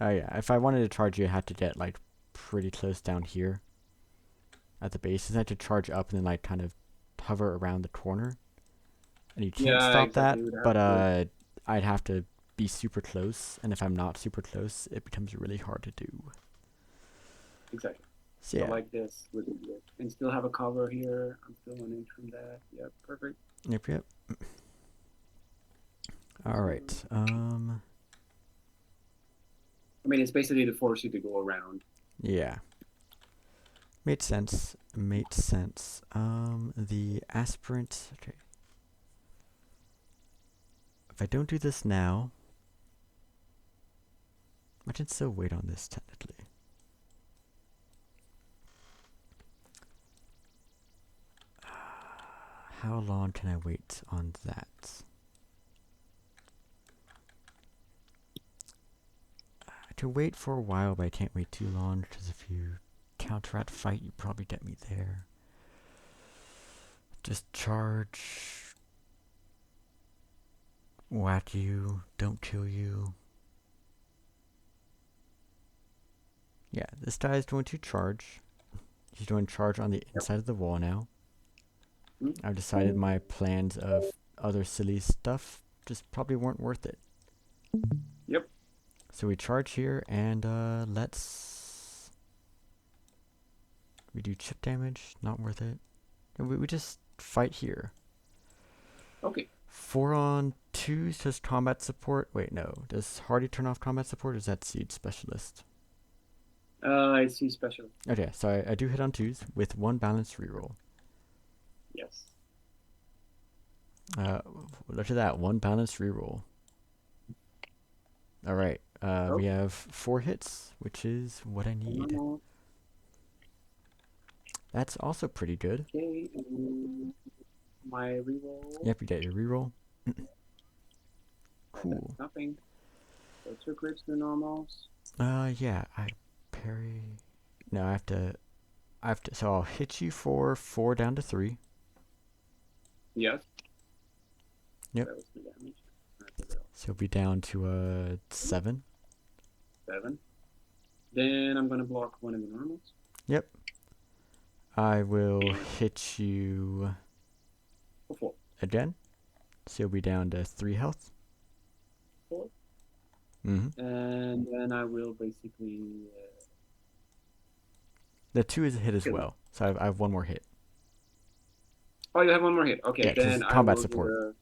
Oh yeah, if I wanted to charge you, I had to get like pretty close down here at the base. I had to charge up and then like kind of hover around the corner. And you can't stop exactly. that, but I'd have to be super close, and if I'm not super close, it becomes really hard to do. Exactly. So yeah. So like this would be good. And still have a cover here. I'm still running from that. Yep, perfect. Yep. Alright, I mean, it's basically to force you to go around. yeah. Made sense. The aspirant, okay. If I don't do this now, I can still wait on this technically. How long can I wait on that? I can wait for a while, but I can't wait too long, because if you counteract fight, you probably get me there. Just charge. Whack you. Don't kill you. Yeah, this guy is going to charge. He's doing charge on the inside of the wall now. I've decided my plans of other silly stuff just probably weren't worth it. Yep. So we charge here, and we do chip damage, not worth it. And we just fight here. Okay. 4 on 2s does combat support. Wait, no. Does Hardy turn off combat support, or is that Siege Specialist? I see special. Okay, so I do hit on 2s with 1 balanced reroll. Yes. Look at that, 1 balanced reroll. Alright, we have 4 hits, which is what I need. That's also pretty good. Okay, and my reroll. Yep, you get your reroll. Cool. That's nothing. So 2 crits to normals. Yeah, I parry. No, I have to. So I'll hit you for 4 down to 3. Yes. Yep. That was the damage. Alright, So it'll be down to 7. 7. Then I'm gonna block one of the normals. Yep. I will hit you For 4. again. So you'll be down to 3 health. 4. Mm-hmm. And then I will basically. The 2 is a hit as Kill him. well. So I have 1 more hit. Oh, you have 1 more hit. Okay, Yeah, 'cause then it's I combat will support.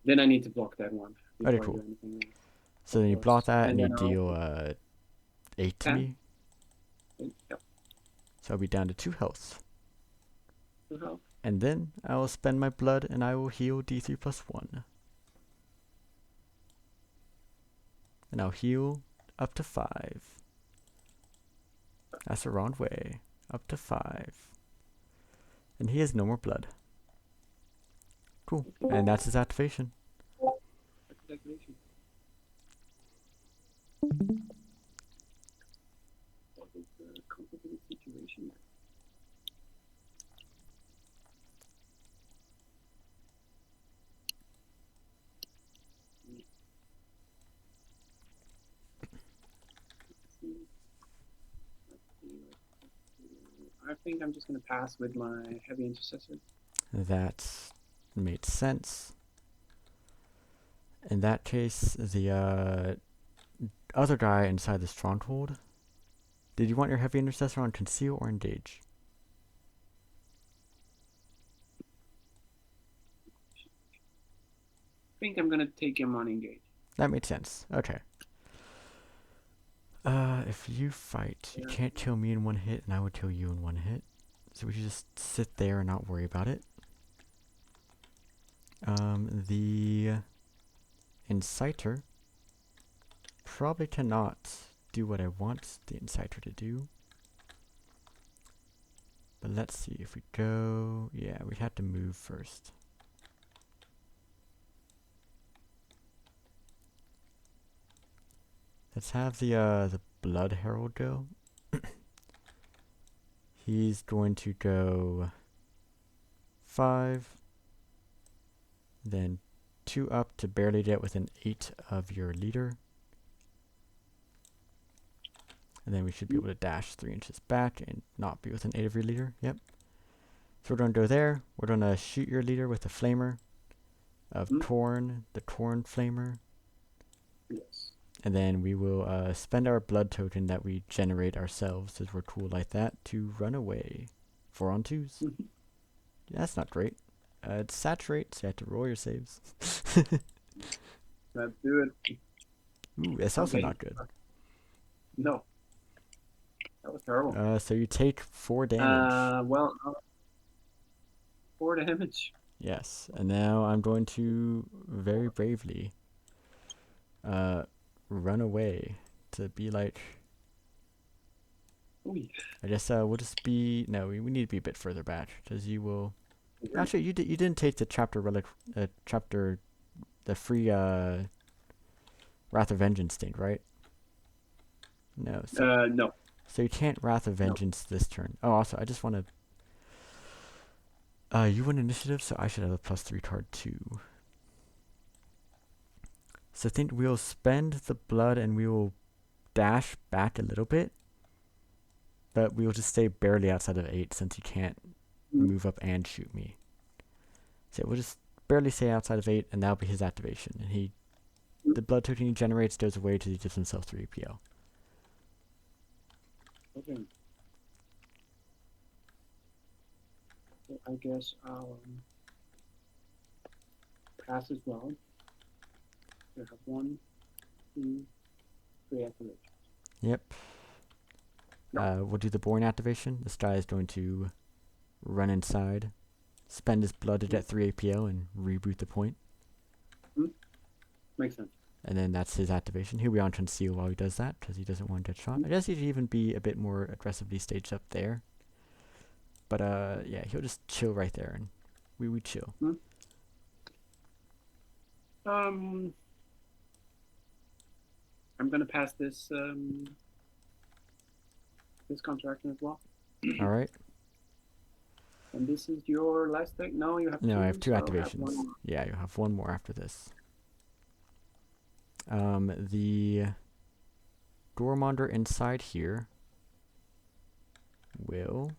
Then I need to block that one. Okay, before I cool. do anything else. So then you Of block course. that and you then I'll- deal 8 to 10. me. Yep. So I'll be down to 2 health. 2 health. And then I will spend my blood and I will heal D3 plus 1. And I'll heal up to 5. That's the wrong way. Up to 5. And he has no more blood. Cool. And that's his activation. That's his activation. What is the complicated situation? I think I'm just gonna pass with my heavy intercessor. That made sense. In that case, the other guy inside the stronghold. Did you want your heavy intercessor on conceal or engage? I think I'm gonna take him on engage. That made sense. Okay. If you fight, you can't kill me in 1 hit, and I would kill you in 1 hit. So we should just sit there and not worry about it. The Inciter probably cannot do what I want the Inciter to do. But let's see if we go. Yeah, we have to move first. Let's have the Blood Herald go. He's going to go 5, then 2 up to barely get within 8 of your leader. And then we should be able to dash 3 inches back and not be within 8 of your leader. Yep. So we're going to go there. We're going to shoot your leader with a flamer of Torn, the Torn flamer. Yes. And then we will spend our blood token that we generate ourselves, as we're cool like that, to run away. 4 on 2s. Yeah, that's not great. It's saturate, so you have to roll your saves. Let's do it. Ooh, it's also Okay. not good. No. That was terrible. So you take 4 damage. Well, 4 damage. Yes, and now I'm going to very bravely run away to be like. Ooh. I guess we'll just be. No, we need to be a bit further back because you will. Actually, you didn't take the chapter relic, the free Wrath of Vengeance thing, right? No. So, No. so you can't Wrath of Vengeance this turn. Oh, also, I just want to. You win initiative, so I should have a +3 card too. So I think we'll spend the blood and we will dash back a little bit, but we will just stay barely outside of 8 since you can't move up and shoot me. So we'll just barely stay outside of 8, and that'll be his activation. And the blood token he generates goes away till he gives himself 3 APL. Okay. So I guess I'll pass as well. We have 1, 2, 3 activations. Yep. We'll do the Born activation. This guy is going to run inside, spend his blood to get 3 APL, and reboot the point. Makes sense. And then that's his activation. He'll be on conceal while he does that, because he doesn't want to get shot. I guess he'd even be a bit more aggressively staged up there. But yeah, he'll just chill right there, and we chill. I'm gonna pass this this contraction as well. All right. And this is your last deck? No, you have two. No, I have two so activations. one more. Yeah, you'll have one more after this. The Goremonger inside here will...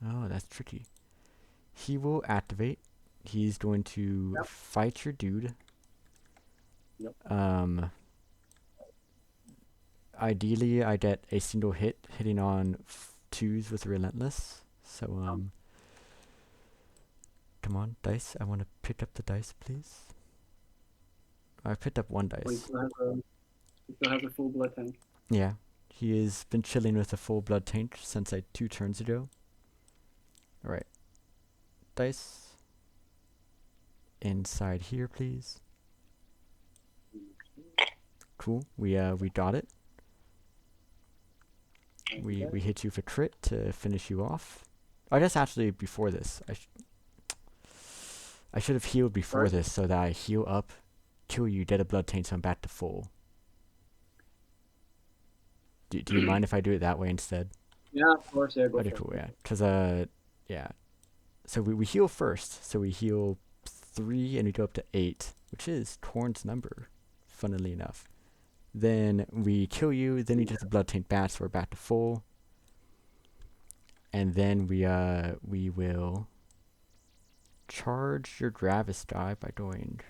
Oh, that's tricky. He will activate. He's going to Yep. fight your dude. Yep. Ideally, I get a single hit hitting on 2s with Relentless. So, come on, dice. I want to pick up the dice, please. I picked up one Oh, he dice. still has a full blood tank. Yeah, he has been chilling with a full blood tank since 2 turns ago. Alright. Dice. Inside here, please. Cool. We got it. We hit you for crit to finish you off. I guess actually before this, I should have healed before Right. this so that I heal up, kill you, get a blood taint, so I'm back to full. Do you mind if I do it that way instead? Yeah, of course. Yeah, go Okay, for cool. it. Yeah, because yeah. So we heal first. So we heal 3 and we go up to 8, which is Torn's number, funnily enough. Then we kill you, then we get the blood taint back, so we're back to full. And then we will charge your Gravis die by doing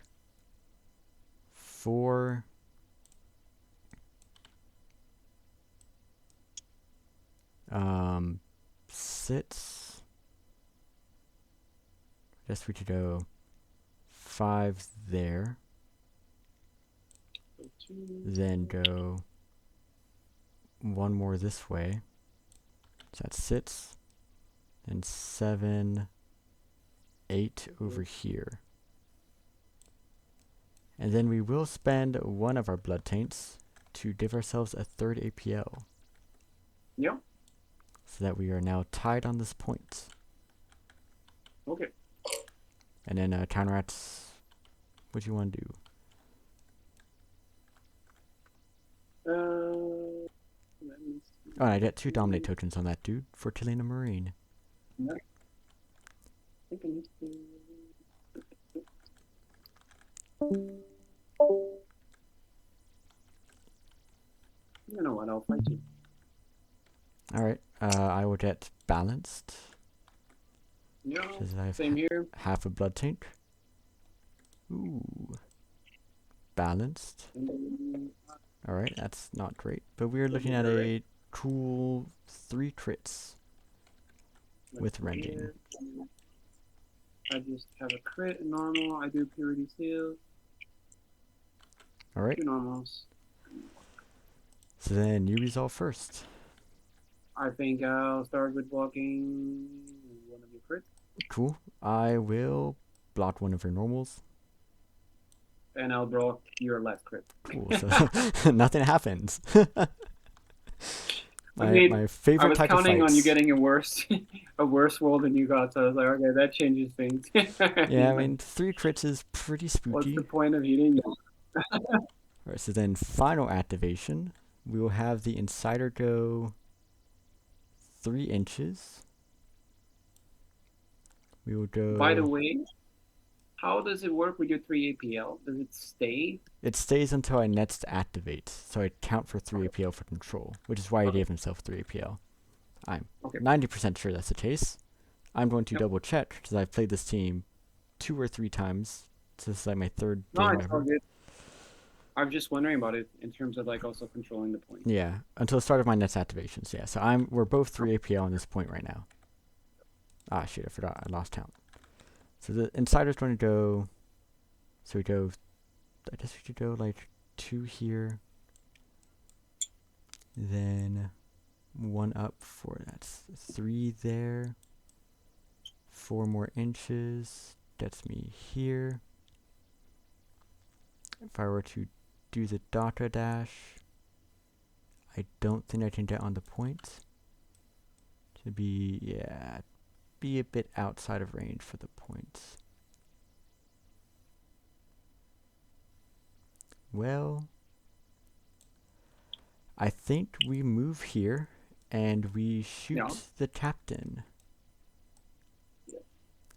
4 sits. Guess we could go 5 there. So 2. Then go 1 more this way. So that's 6. And 7, 8 over here. And then we will spend 1 of our blood taints to give ourselves a 3rd APL. Yep. So that we are now tied on this point. Okay. And then counteracts, what do you want to do? Let me see. Oh, and I get 2 dominate tokens on that dude for killing a marine. I think I need to. You know what? I'll fight you. Alright, I will get balanced. Yeah. Because I have Same here. half a blood tank. Ooh. Balanced. Alright, that's not great. But we're looking at a cool 3 crits with rending. Here. I just have a crit normal. I do purity seal. Alright, 2 normals. so then you resolve first. I think I'll start with blocking one of your crits. Cool. I will block 1 of your normals. And I'll block your last crit. Cool, so nothing happens. I mean, my I favorite was type of counting on you fights. getting a worse roll than you got, so I was like, okay, that changes things. Yeah, I mean, 3 crits is pretty What's spooky. the point of hitting? Alright, so then final activation. We will have the Insider go 3 inches. We will go... By the way, how does it work with your 3 APL? Does it stay? It stays until I next activate, so I count for 3 APL for control, which is why he gave himself 3 APL. I'm 90% sure that's the case. I'm going to double check, because I've played this team 2 or 3 times. So this is like my 3rd No, game it's all ever. good. I'm just wondering about it in terms of like also controlling the point. Yeah, until the start of my next activations, yeah. So we're both 3 APL on this point right now. Ah, shit, I forgot. I lost count. So the Insider's going to go... So we go... I guess we could go like 2 here. Then 1 up for... That's 3 there. 4 more inches. Gets me here. if I were to do the doctor dash, I don't think I can get on the point. To be, yeah, be a bit outside of range for the points. Well, I think we move here and we shoot Yeah. the captain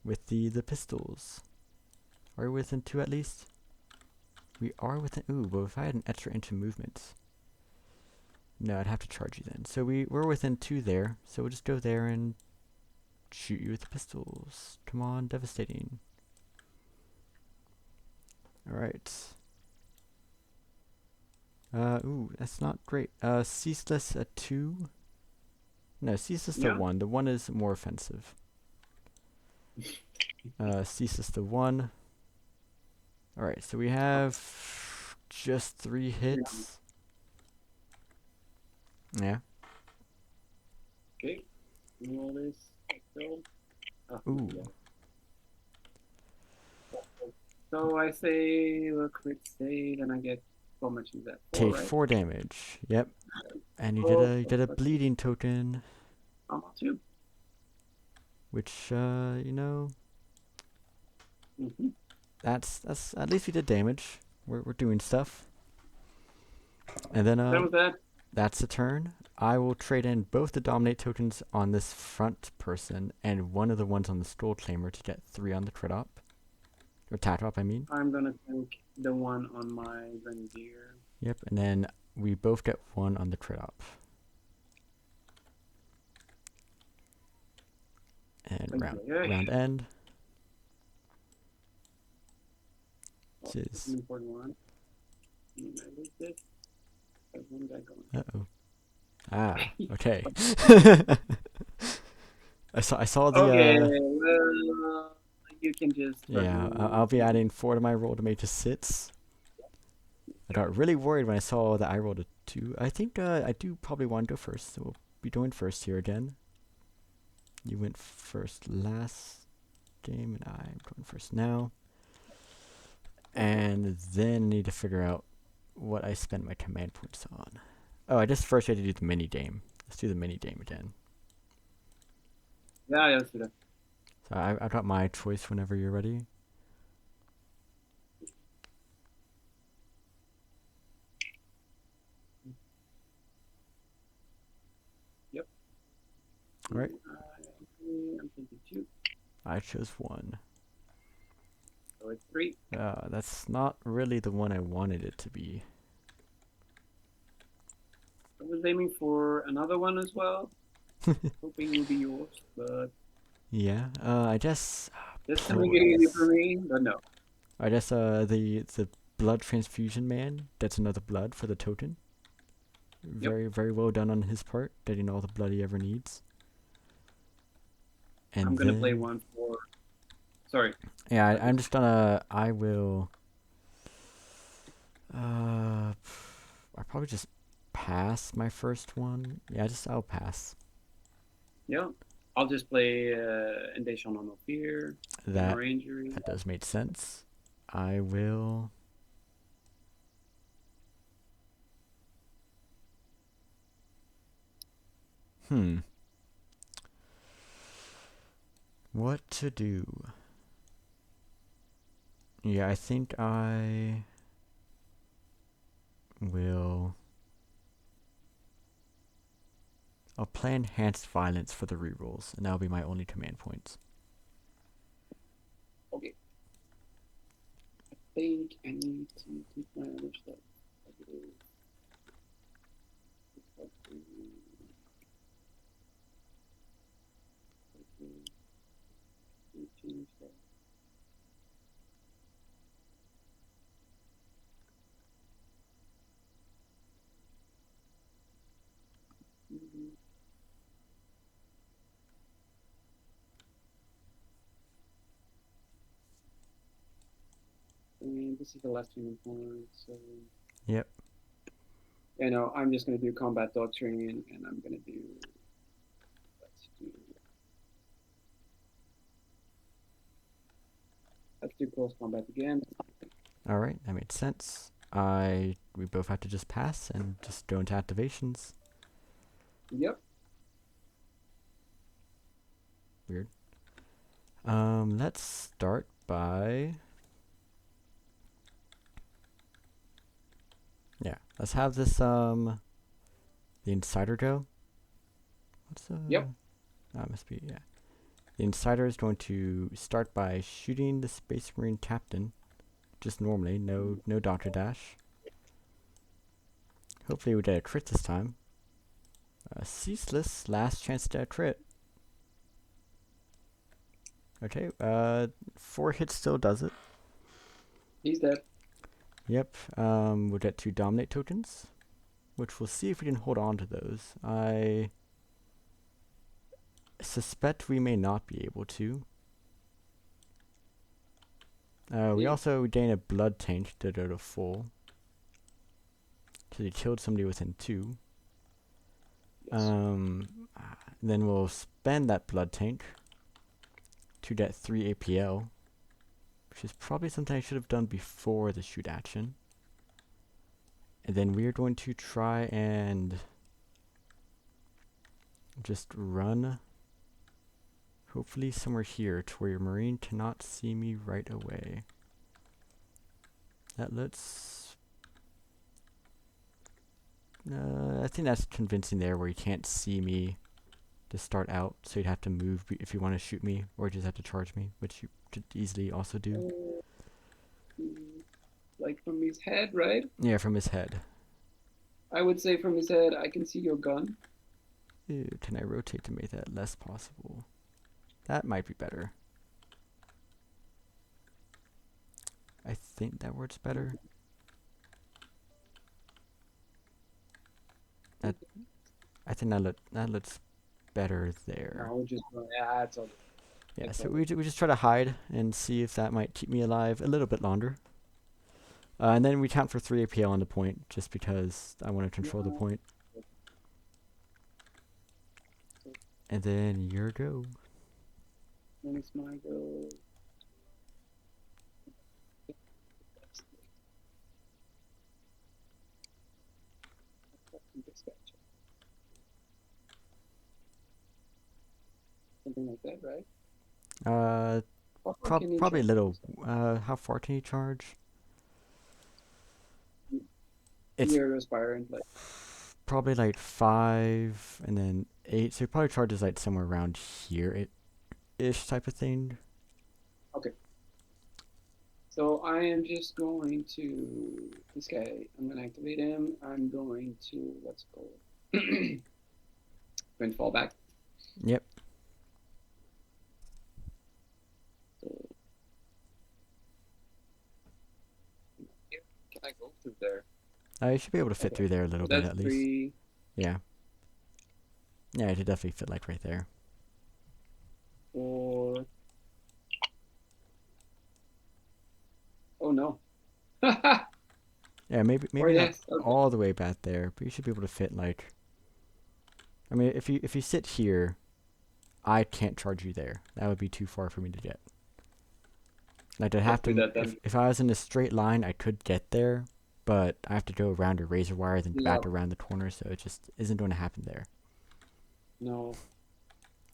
with the pistols. Are we within 2 at least? We are within. Ooh, but if I had an extra inch of movement, no, I'd have to charge you then. So we're within 2 there. So we'll just go there and shoot you with the pistols. Come on, devastating. All right. Ooh, that's not great. Ceaseless at 2. No, ceaseless to Yeah. 1. The 1 is more offensive. Ceaseless to 1. Alright, so we have just 3 hits. Yeah. Okay. Roll this. Go. Oh, Ooh. yeah. So I say a quick save, and I get how much is that? 4, Take right? 4 damage. Yep. And you get a bleeding token, I'm on 2. which you know, Mm-hmm. that's at least we did damage. We're doing stuff. And then Done with that. that's a turn. I will trade in both the dominate tokens on this front person and one of the ones on the skull claimer to get 3 on the crit up. Or attack up, I mean. I'm gonna take the one on my Grenadier. Yep, and then we both get 1 on the crit up. And round end. Oh, This this is is an important one. And I lose this. There's one guy going. uh-oh. Ah, okay. I saw the Okay, well, you can just. yeah, I'll be adding 4 to my roll to make it 6. I got really worried when I saw that I rolled a 2. I think I do probably want to go first, so we'll be going first here again. You went first last game, and I'm going first now. And then need to figure out what I spend my command points on. Oh, I just first had to do the mini game. Let's do the mini game again. Yeah, let's do that. So I've got my choice whenever you're ready. Yep. All right. I'm thinking 2. I chose 1. So it's 3. That's not really the one I wanted it to be. I was aiming for another one as well, hoping it would be yours, but Yeah. I guess. this time getting it for me, but no. I guess the blood transfusion man. That's another blood for the token. Very very well done on his part, getting all the blood he ever needs. And I'm gonna play one for. Sorry. Yeah, I'm just gonna. I will. I'll probably just pass my first one. Yeah, I'll pass. Yeah. I'll just play Invasion on No Fear. That More injury. that does make sense. I will. What to do? Yeah, I think I will. I'll play Enhanced Violence for the rerolls, and that'll be my only command points. Okay. I think I need to keep my other stuff. And this is the last human point, so. Yep. You know, I'm just gonna do combat doctrine, and I'm gonna do. Let's do close combat again. Alright, that made sense. We both have to just pass and just go into activations. Yep. Weird. Let's start by... Yeah, let's have this, the Insider go. What's, Yep. That must be, yeah. The Insider is going to start by shooting the Space Marine Captain. Just normally, no Dr. Dash. Hopefully we get a crit this time. Ceaseless, last chance to get a crit. Okay, 4 hits still does it. He's dead. Yep, we'll get 2 Dominate tokens, which we'll see if we can hold on to those. I suspect we may not be able to. We also gain a blood taint to go to full. So he killed somebody within 2. Yes. Then we'll spend that blood tank to get 3 APL, which is probably something I should have done before the shoot action. And then we're going to try and just run, hopefully somewhere here to where your Marine cannot see me right away. That looks... I think that's convincing there, where you can't see me to start out, so you'd have to move if you want to shoot me, or just have to charge me, which you could easily also do. Like from his head, right? Yeah, from his head. I would say from his head, I can see your gun. Ew, can I rotate to make that less possible? That might be better. I think that works better. I think that looks better there. No, just yeah, it's okay. Yeah, It's so okay. we just try to hide and see if that might keep me alive a little bit longer. And then we count for 3 APL on the point, just because I want to control the point. And then your go. Then it's my go. Something like that, right? How far can you Probably a charge? little. How far can you charge? It's Near aspiring, like probably like 5 and then 8. So it probably charges like somewhere around here, ish type of thing. okay. So I am just going to this guy. I'm gonna activate him. I'm going to let's go. Going to fall back. Yep. So can I go through there? You should be able to fit Okay. through there a little So bit that's at least. 3. Yeah. Yeah, it should definitely fit like right there. 4. Oh no. Yeah, maybe Or not yes. Okay. all the way back there, but you should be able to fit like... I mean, if you sit here, I can't charge you there. That would be too far for me to get. Like I'd have Let's do to... that then. If I was in a straight line, I could get there, but I have to go around a razor wire, then back Yeah. around the corner, so it just isn't going to happen there. No.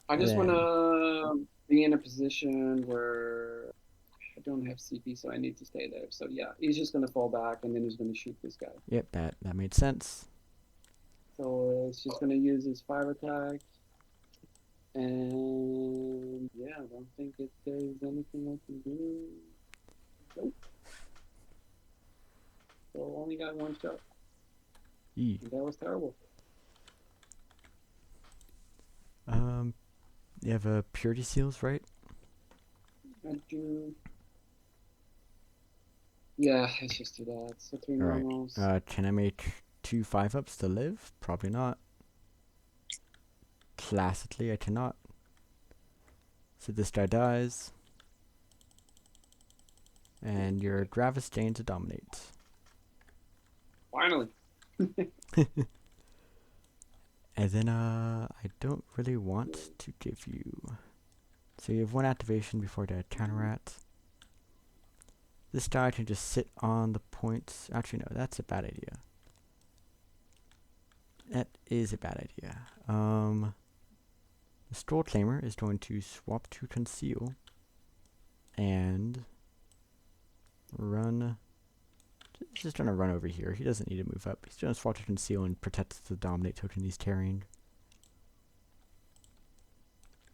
I just Then- wanna be in a position where I don't have CP, so I need to stay there. So yeah, he's just gonna fall back and then he's gonna shoot this guy. Yep, that made sense. So it's just gonna use his 5 attack. And yeah, I don't think that there's anything I can do. Nope. So only got 1 shot. E. And that was terrible. You have purity seals, right? I do. Yeah, let's just do that. So 3 Alright. normals. Can I make 2 5-ups to live? Probably not. Classically, I cannot. So this guy dies. And your Gravis gains to dominate. Finally. And then, I don't really want to give you... So you have 1 activation before the Counterrat. This die can just sit on the points. Actually, no, that's a bad idea. That is a bad idea. The Scroll Claimer is going to swap to Conceal and run. He's just gonna run over here. He doesn't need to move up. He's gonna swap to Conceal and protect the Dominate token he's carrying.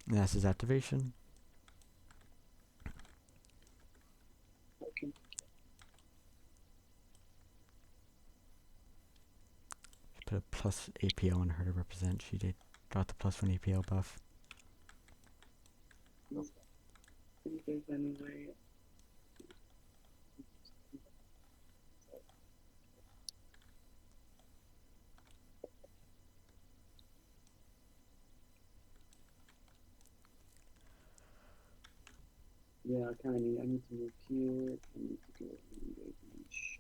And that's his activation. Okay. Put a plus APL on her to represent. She did got the +1 APL buff. I think there's any way. Yeah, I kind of need. I need to move here. I need to go engage.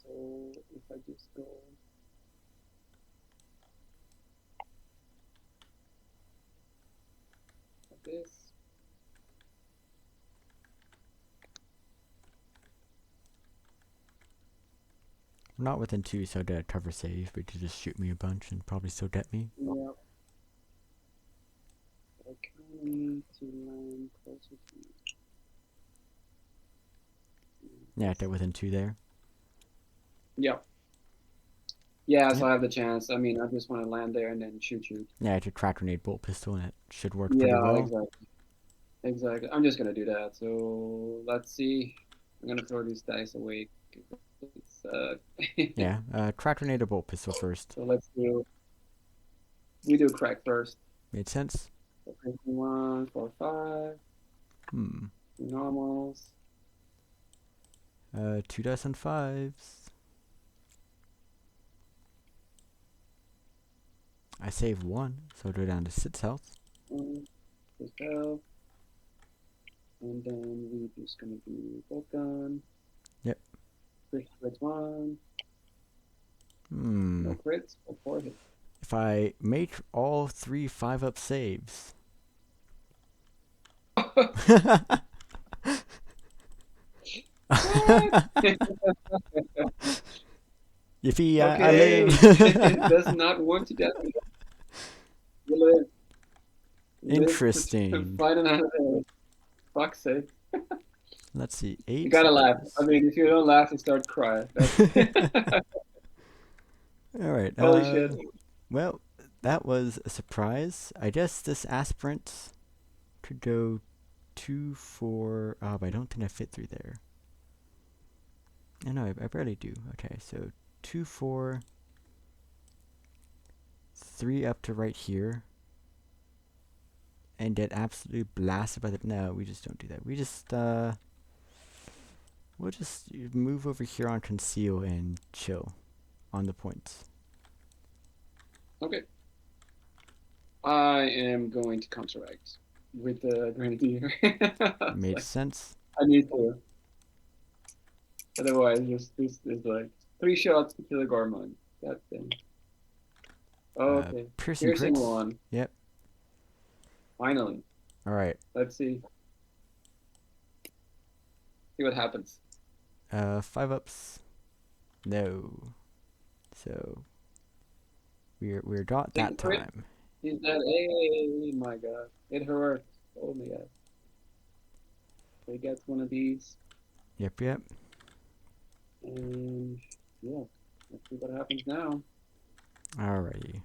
So if I just go. Like this. I'm not within 2, so I did a cover save, but you just shoot me a bunch and probably still get me. Yeah. I kind of need to land closer to you. Yeah, get within 2 there. Yep. Yeah, so Yep. I have the chance. I mean, I just want to land there and then shoot you. Yeah, it's a crack grenade bolt pistol, and it should work pretty Yeah, well. exactly. Exactly. I'm just gonna do that. So let's see. I'm gonna throw these dice away. It's, Yeah, crack grenade or bolt pistol first. So let's do. We do crack first. Made sense? So 1, 4, 5. Hmm. Normals. 2 dice and 5s. I save 1, so I'll go down to 6 health. Just health. And then we just gonna do bolt gun. Yep. Crits 1. Hmm. No crits or 4 hits. If I make all 3 5-up saves. Yippee, I Okay. live. Does not want to death. You live. Interesting. Fight another day. Fuck's sake. Let's see, 8. You gotta laugh. I mean, if you don't laugh, you start crying. Alright, Holy shit. well, that was a surprise. I guess this aspirant could go 2, 4. Oh, but I don't think I fit through there. No, I barely do. Okay, so 2, 4, 3 up to right here. And get absolutely blasted by the. No, we just don't do that. We just, we'll just move over here on Conceal and chill on the points. Okay. I am going to counteract with the Grenadier. Made Like, sense. I need to. Otherwise, this is like 3 shots to kill a Goremong. That thing. Okay. Piercing Piercing crits. 1. Yep. Finally. Alright. Let's see. See what happens. 5-ups. No. So we're got that Crit. time. He's dead. Hey, my god. It hurts. Oh my god. So he gets one of these. Yep. And yeah. Let's see what happens now. Alrighty.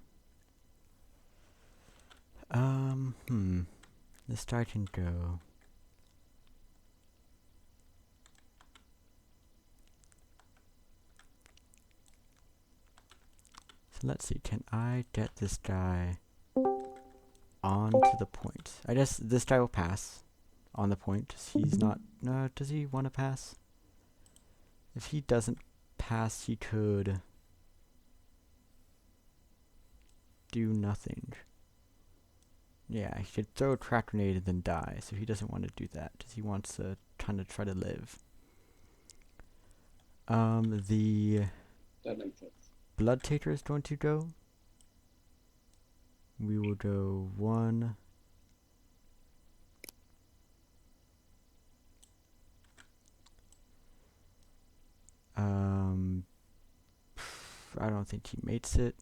This guy can go. So let's see, can I get this guy onto the point? I guess this guy will pass on the point. He's not. No, does he want to pass? If he doesn't pass, he could do nothing. Yeah, he could throw a crack grenade and then die, so he doesn't want to do that, because he wants to kind of try to live. That makes sense. Blood Taker is going to go. We will go 1. I don't think he mates it.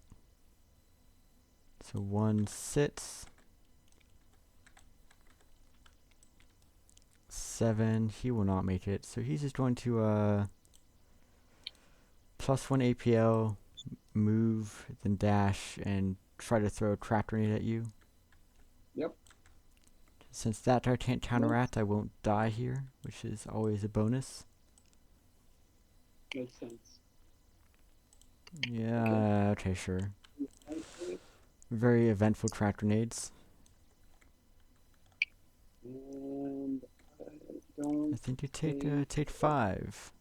So 1 sits. 7, he will not make it. So he's just going to +1 APL, move, then dash, and try to throw a trap grenade at you. Yep. Since that die can't counteract, I won't die here, which is always a bonus. Makes sense. Yeah, okay, sure. Very eventful trap grenades. And I don't I think you take 5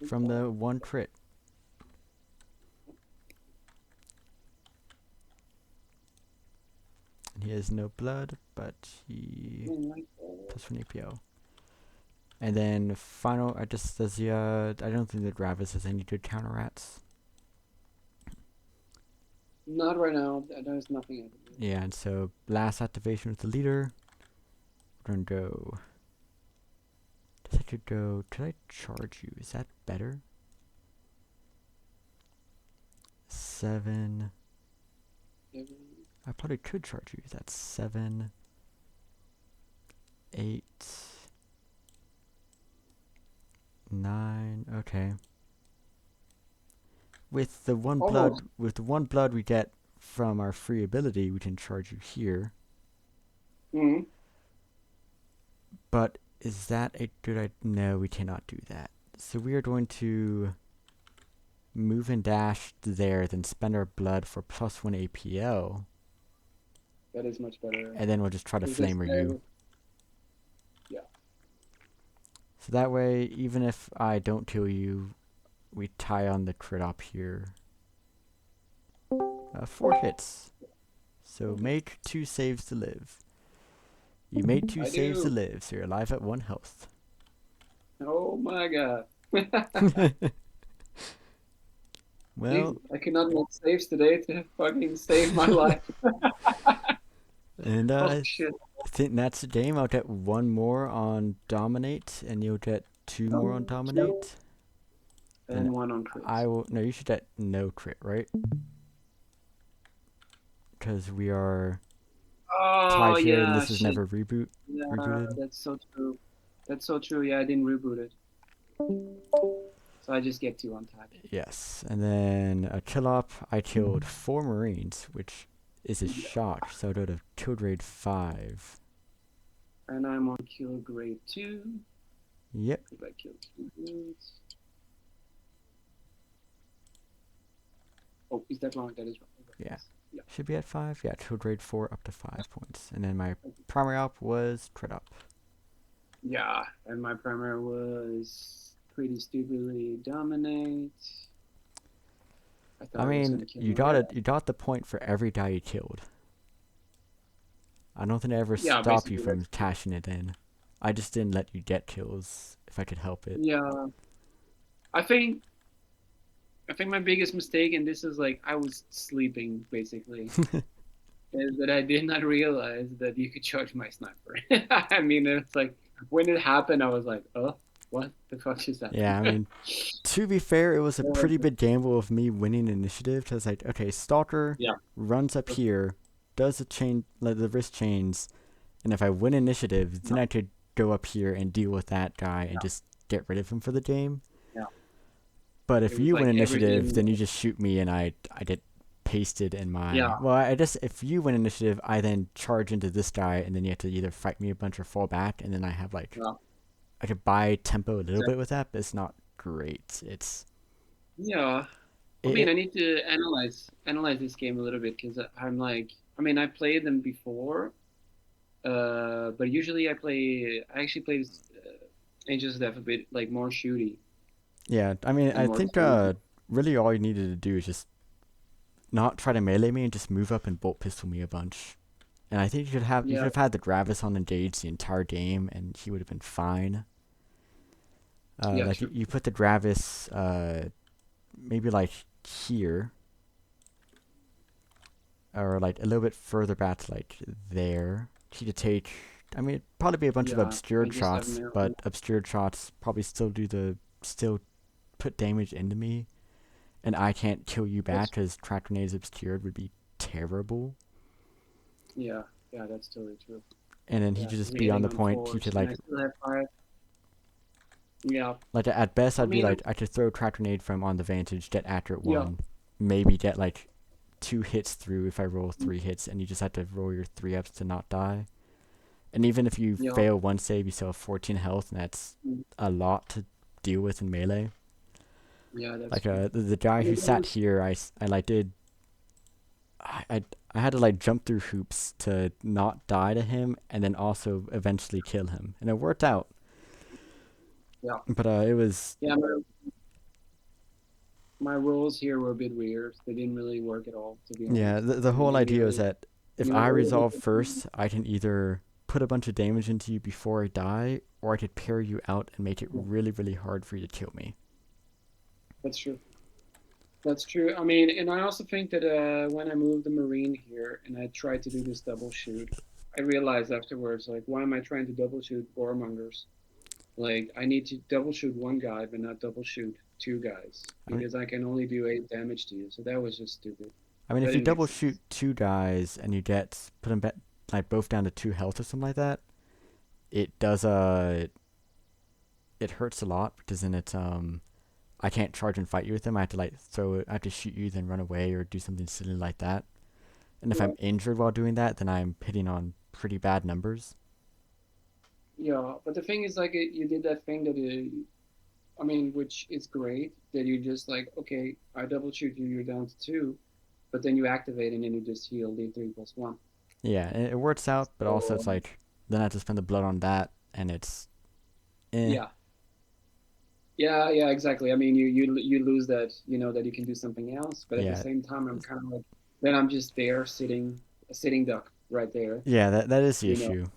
from the 1 crit. And he has no blood, but he +1 APO. And then final, I don't think the Gravis has any good counterats. Not right now. There's nothing I can do. Yeah, and so last activation with the leader. We're gonna go. Could I charge you? Is that better? 7. I probably could charge you. That's 7, 8, 9. Okay. With the one blood we get from our free ability, we can charge you here. Mm-hmm. But is that a good idea? No, we cannot do that. So we are going to move and dash there, then spend our blood for +1 APL. That is much better. And then we'll just try to flamer you. Yeah. So that way, even if I don't kill you, we tie on the crit up here. 4 hits. So make 2 saves to live. You made 2 saves to live, so you're alive at 1 health. Oh my god. Well, Jeez, I cannot make saves today to fucking save my life. and Oh shit. I think that's the game. I'll get 1 more on Dominate, and you'll get 2 more on Dominate. And 1 on crit. No, you should get no crit, right? Because we are tied here, and this is never rebooted. That's so true. That's so true. Yeah, I didn't reboot it. So I just get 2 on tap. Yes, and then a kill up. I killed 4 Marines, which is a shock. So I go to kill grade 5. And I'm on kill grade 2. Yep. If I kill 2 dudes. Oh, is that wrong? That is wrong. Yeah. Yeah. Should be at 5. Yeah, kill grade 4 up to 5 points. And then my primary op was crit up. Yeah, and my primary was pretty stupidly dominate. I mean, you got the point for every die you killed. I don't think I ever stopped you from cashing it in. I just didn't let you get kills if I could help it. Yeah. I think my biggest mistake, and this is like I was sleeping basically, is that I did not realize that you could charge my sniper. I mean, it's like when it happened, I was like, oh, what the fuck is that? Yeah, I mean, to be fair, it was a pretty big gamble of me winning initiative. Because like, okay, Stalker runs up here, does the chain, the wrist chains, and if I win initiative, then I could go up here and deal with that guy and just get rid of him for the game. Yeah. But if you win initiative, then you just shoot me and I get pasted in my... Yeah. Well, I just, if you win initiative, I then charge into this guy, and then you have to either fight me a bunch or fall back, and then I have like... Yeah. I could buy tempo a little bit with that, but it's not great. It's... Yeah. I mean, I need to analyze this game a little bit, because I'm like... I mean, I played them before, but usually I actually play Angels of Death a bit like more shooty. Yeah, I mean, I think really all you needed to do is just not try to melee me and just move up and bolt pistol me a bunch. And I think you could have had the Gravis on engaged the entire game, and he would have been fine. Like you put the Gravis maybe like here, or like a little bit further back to like there. To take, I mean, it'd probably be a bunch of Yeah, I obscured just have shots, no. but obscured shots probably still put damage into me, and I can't kill you back That's because track grenades obscured would be terrible. yeah, yeah, that's totally true. And then he Yeah, could just we're be on hitting the on point. He fours, could and like I still have five. Yeah, at best I I'd be mean, like I could throw track grenade from on the vantage, get accurate yeah, one, maybe get like 2 hits through if I roll 3 hits, and you just have to roll your 3 ups to not die. And even if you yeah, fail one save, you still have 14 health, and that's mm, a lot to deal with in melee. yeah, that's Like true. the guy I who mean, sat here, I like did I had to like jump through hoops to not die to him, and then also eventually kill him, and it worked out. yeah, But it was yeah. My rolls here were a bit weird. They didn't really work at all, to be yeah. honest. The whole Maybe idea I, is that if you I know, resolve first, I can either put a bunch of damage into you before I die, or I could parry you out and make it yeah, really hard for you to kill me. that's true. That's true. I mean, and I also think that when I moved the Marine here and I tried to do this double shoot, I realized afterwards, like, why am I trying to double shoot Goremongers? Like, I need to double shoot one guy, but not double shoot two guys I mean, because I can only do 8 damage to you. So that was just stupid. That if you didn't make double shoot sense. 2 guys and you put them like both down to 2 health or something like that, it does it hurts a lot because then I can't charge and fight you with them. I have to shoot you, then run away or do something silly like that. And if Yeah, I'm injured while doing that, then I'm hitting on pretty bad numbers. yeah. But the thing is, like, you did that thing that I mean, which is great that you just like, okay, I double shoot you, you're down to two, but then you activate and then you just heal D3+1. Yeah, it works out, but also So it's like then I have to spend the blood on that, and it's eh. yeah, yeah, yeah, exactly. I mean, you lose that, that you can do something else, but at the Yeah, same time, I'm kind of like, then I'm just there sitting, a sitting duck right there, yeah, that is the you know. issue.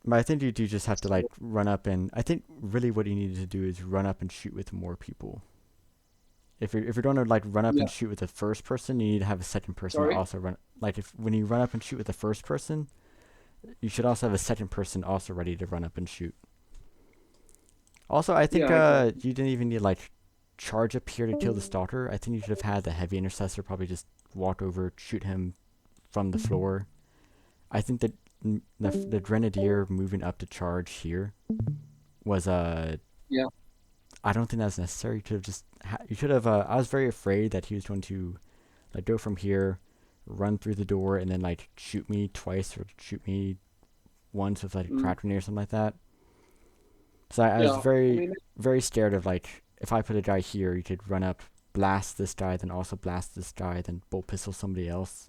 But I think you do just have to like So run up and I think really what you needed to do is run up and shoot with more people. If you're going to like run up yeah, and shoot with the first person, you need to have a second person to sorry. also run. Like if when you run up and shoot with the first person, you should also have a second person also ready to run up and shoot. Also, I think Yeah, exactly. you didn't even need like charge up here to kill the stalker. I think you should have had the heavy intercessor probably just walk over, shoot him from the floor. I think that the grenadier moving up to charge here was Yeah. I don't think that's necessary. You should have. I was very afraid that he was going to like go from here, run through the door, and then like shoot me twice or shoot me once with like a Mm, crack grenade or something like that. So I was yeah. I mean, very scared of like if I put a guy here, you could run up, blast this guy, then also blast this guy, then bolt pistol somebody else.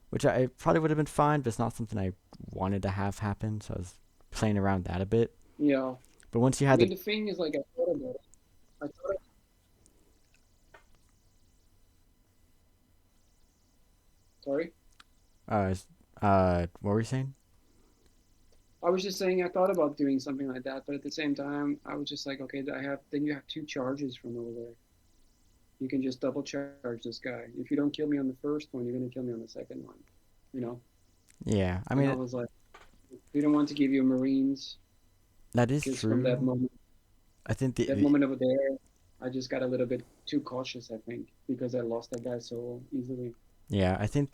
Which I probably would have been fine, but it's not something I wanted to have happen. So I was playing around that a bit. yeah. But once you I had mean, the the thing is, like, I thought about it. I thought, sorry. uh what were you saying? I was just saying I thought about doing something like that, but at the same time, I was just like, okay, then you have two charges from over there. You can just double charge this guy. If you don't kill me on the first one, you're gonna kill me on the second one, you know. Yeah, I And I mean was like, we don't want to give you Marines that is because from that true. moment, I think that moment over there, I just got a little bit too cautious. I think because I lost that guy so easily. yeah, I think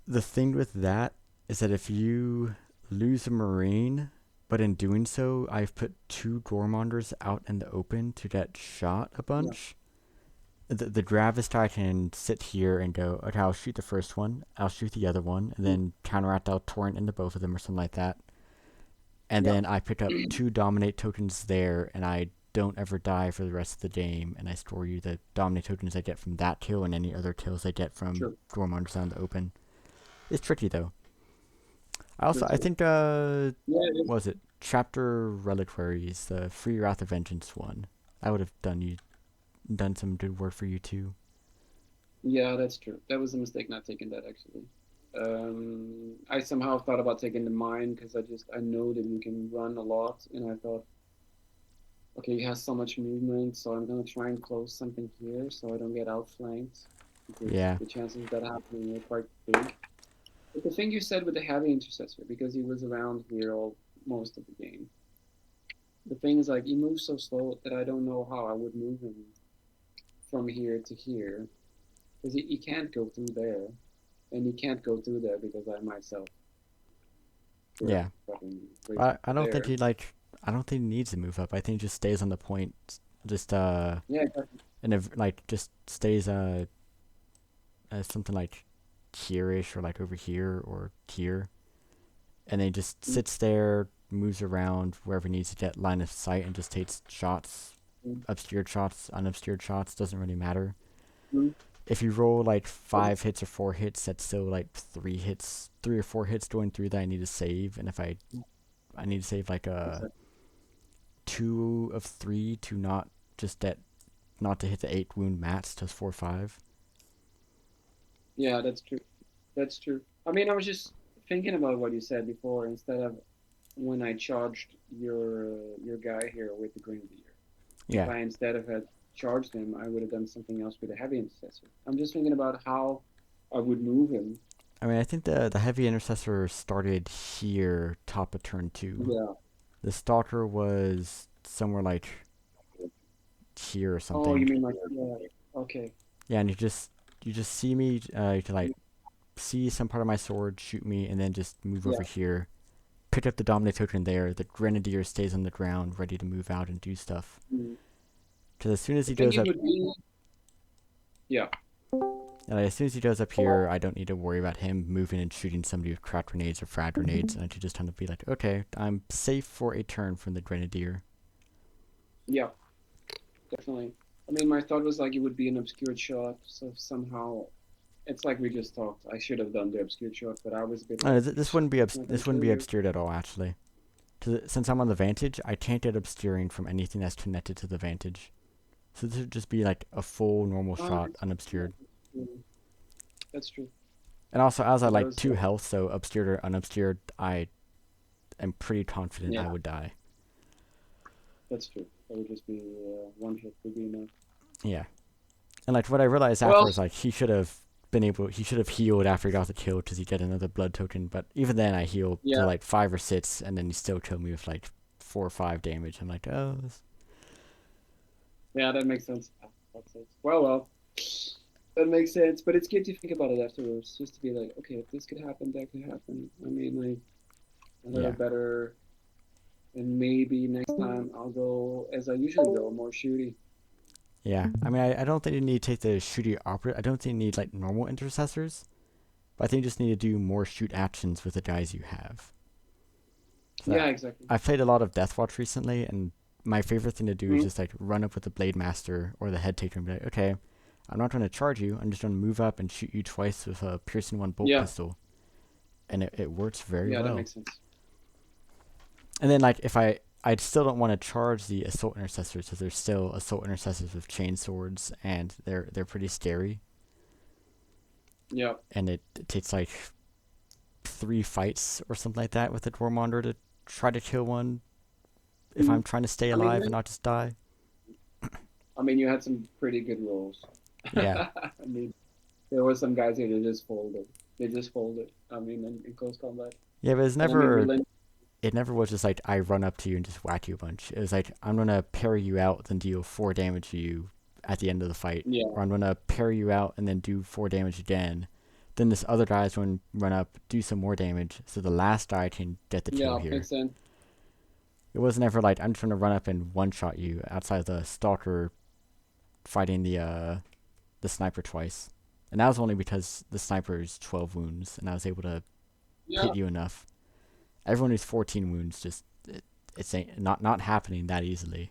the thing with that is that if you lose a marine, but in doing so, I've put 2 Goremongers out in the open to get shot a Yeah. bunch. The Gravis guy can sit here and go, okay, I'll shoot the first one, I'll shoot the other one, and Mm, then counteract out torrent into both of them or something like that. And yeah. then I pick up 2 dominate tokens there, and I don't ever die for the rest of the game, and I store you the dominate tokens I get from that kill and any other kills I get from Sure. Goremongers out in the open. It's tricky though. I That's it. think Yeah, it is. what was it Chapter Reliquaries, the Free Wrath of Vengeance one. I would have done some good work for you too. Yeah, that's true. That was a mistake not taking that actually. I somehow thought about taking the mine because I know that you can run a lot, and I thought, okay, he has so much movement, so I'm gonna try and close something here so I don't get outflanked because Yeah. the chances of that happening are quite big. But the thing you said with the heavy intercessor, because he was around here all most of the game. The thing is like he moves so slow that I don't know how I would move him from here to here because he can't go through there, and he can't go through there because I myself would have Yeah. fucking raised I don't think there. he I don't think he needs to move up. I think he just stays on the point, just Yeah, exactly. and if like just stays something like here-ish or like over here or here, and then he just Mm, sits there, moves around wherever he needs to get line of sight, and just takes shots, mm, obscured shots, unobscured shots, doesn't really matter. mm. If you roll like Okay. 5 hits or 4 hits, that's still like 3 or 4 hits going through that I need to save, and if I need to save like a Exactly. 2 of 3 to not just that not to hit the 8 wound max, just 4 5. Yeah, that's true. That's true. I mean, I was just thinking about what you said before. Instead of when I charged your guy here with the green beer, if Yeah, I instead of had charged him, I would have done something else with a heavy intercessor. I'm just thinking about how I would move him. I mean I think the heavy intercessor started here, top of turn 2. Yeah. The stalker was somewhere like here or Oh, you something. mean like yeah? Okay. Yeah, and you just see me, you can like see some part of my sword, shoot me, and then just move over Yeah. here. Pick up the dominate token there. The grenadier stays on the ground, ready to move out and do stuff. Mm. Because as soon as I he think goes it up, would be yeah. as soon as he goes up here, I don't need to worry about him moving and shooting somebody with crack grenades or frag grenades. And I should just kind of be like, okay, I'm safe for a turn from the grenadier. Yeah, definitely. I mean, my thought was like it would be an obscured shot, so somehow it's like we just talked. I should have done the obscured shot, but I was a bit like, This wouldn't be not gonna this kill wouldn't be you. obscured at all, actually. Since I'm on the vantage, I can't get obscuring from anything that's connected to the vantage. So this would just be like a full normal Oh, shot, yeah, unobscured. that's true. And also, as I And that like was 2 health, so obscured or unobscured, I am pretty confident yeah, I would die. that's true. That would just be one hit would be enough. Yeah. And like what I realized Well, after is like he should have healed after he got the kill because he get another blood token. But even then, I healed to yeah, like 5 or 6, and then he still killed me with like 4 or 5 damage. I'm like, oh, yeah, that makes sense. That sense. Well, that makes sense. But it's good to think about it afterwards, just to be like, okay, if this could happen, that could happen. I mean, like a little yeah, better, and maybe next time I'll go as I usually go, more shooty. yeah. I mean, I don't think you need to take the shooty operator. I don't think you need like normal intercessors, but I think you just need to do more shoot actions with the guys you have. So Yeah, exactly. I've played a lot of Deathwatch recently, and my favorite thing to do is Mhm. just like run up with the Blade Master or the Head Taker and be like, okay, I'm not going to charge you. I'm just going to move up and shoot you twice with a piercing one bolt Yeah, pistol, and it works very yeah, that well. makes sense. And then like if I still don't want to charge the assault intercessors because there's still assault intercessors with chain swords and they're pretty scary, Yeah. and it takes like 3 fights or something like that with a Goremanger to try to kill one if I'm Mhm. trying to stay I mean, alive and not just die. you had some pretty good rolls. Yeah. I mean, there were some guys here that just folded. They just folded. I mean, in close combat. Yeah, but And I mean, relent. it never was just like I run up to you and just whack you a bunch. It was like I'm gonna parry you out, then deal 4 damage to you at the end of the fight, Yeah, or I'm gonna parry you out and then do 4 damage again. Then this other guy's gonna run up, do some more damage, so the last guy can get the kill yeah, here. makes sense. It wasn't ever like I'm trying to run up and one shot you outside the stalker fighting the sniper twice, and that was only because the sniper is 12 wounds and I was able to Yeah, hit you enough. Everyone who's 14 wounds just it's not happening that easily.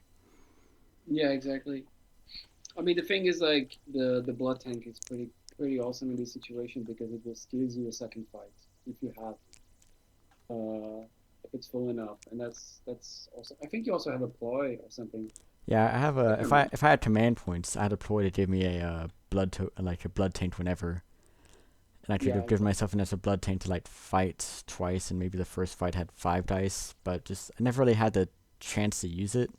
yeah, exactly. I mean, the thing is, like, the blood tank is pretty awesome in this situation because it just gives you a second fight if you have if it's full enough, and that's also. I think you also have a ploy or something. Yeah, I have I a can't remember. if I had command points, I'd deploy to give me a like a blood taint whenever, and I could Yeah, have given exactly. myself an extra blood taint to like fight twice, and maybe the first fight had 5 dice, but just I never really had the chance to use it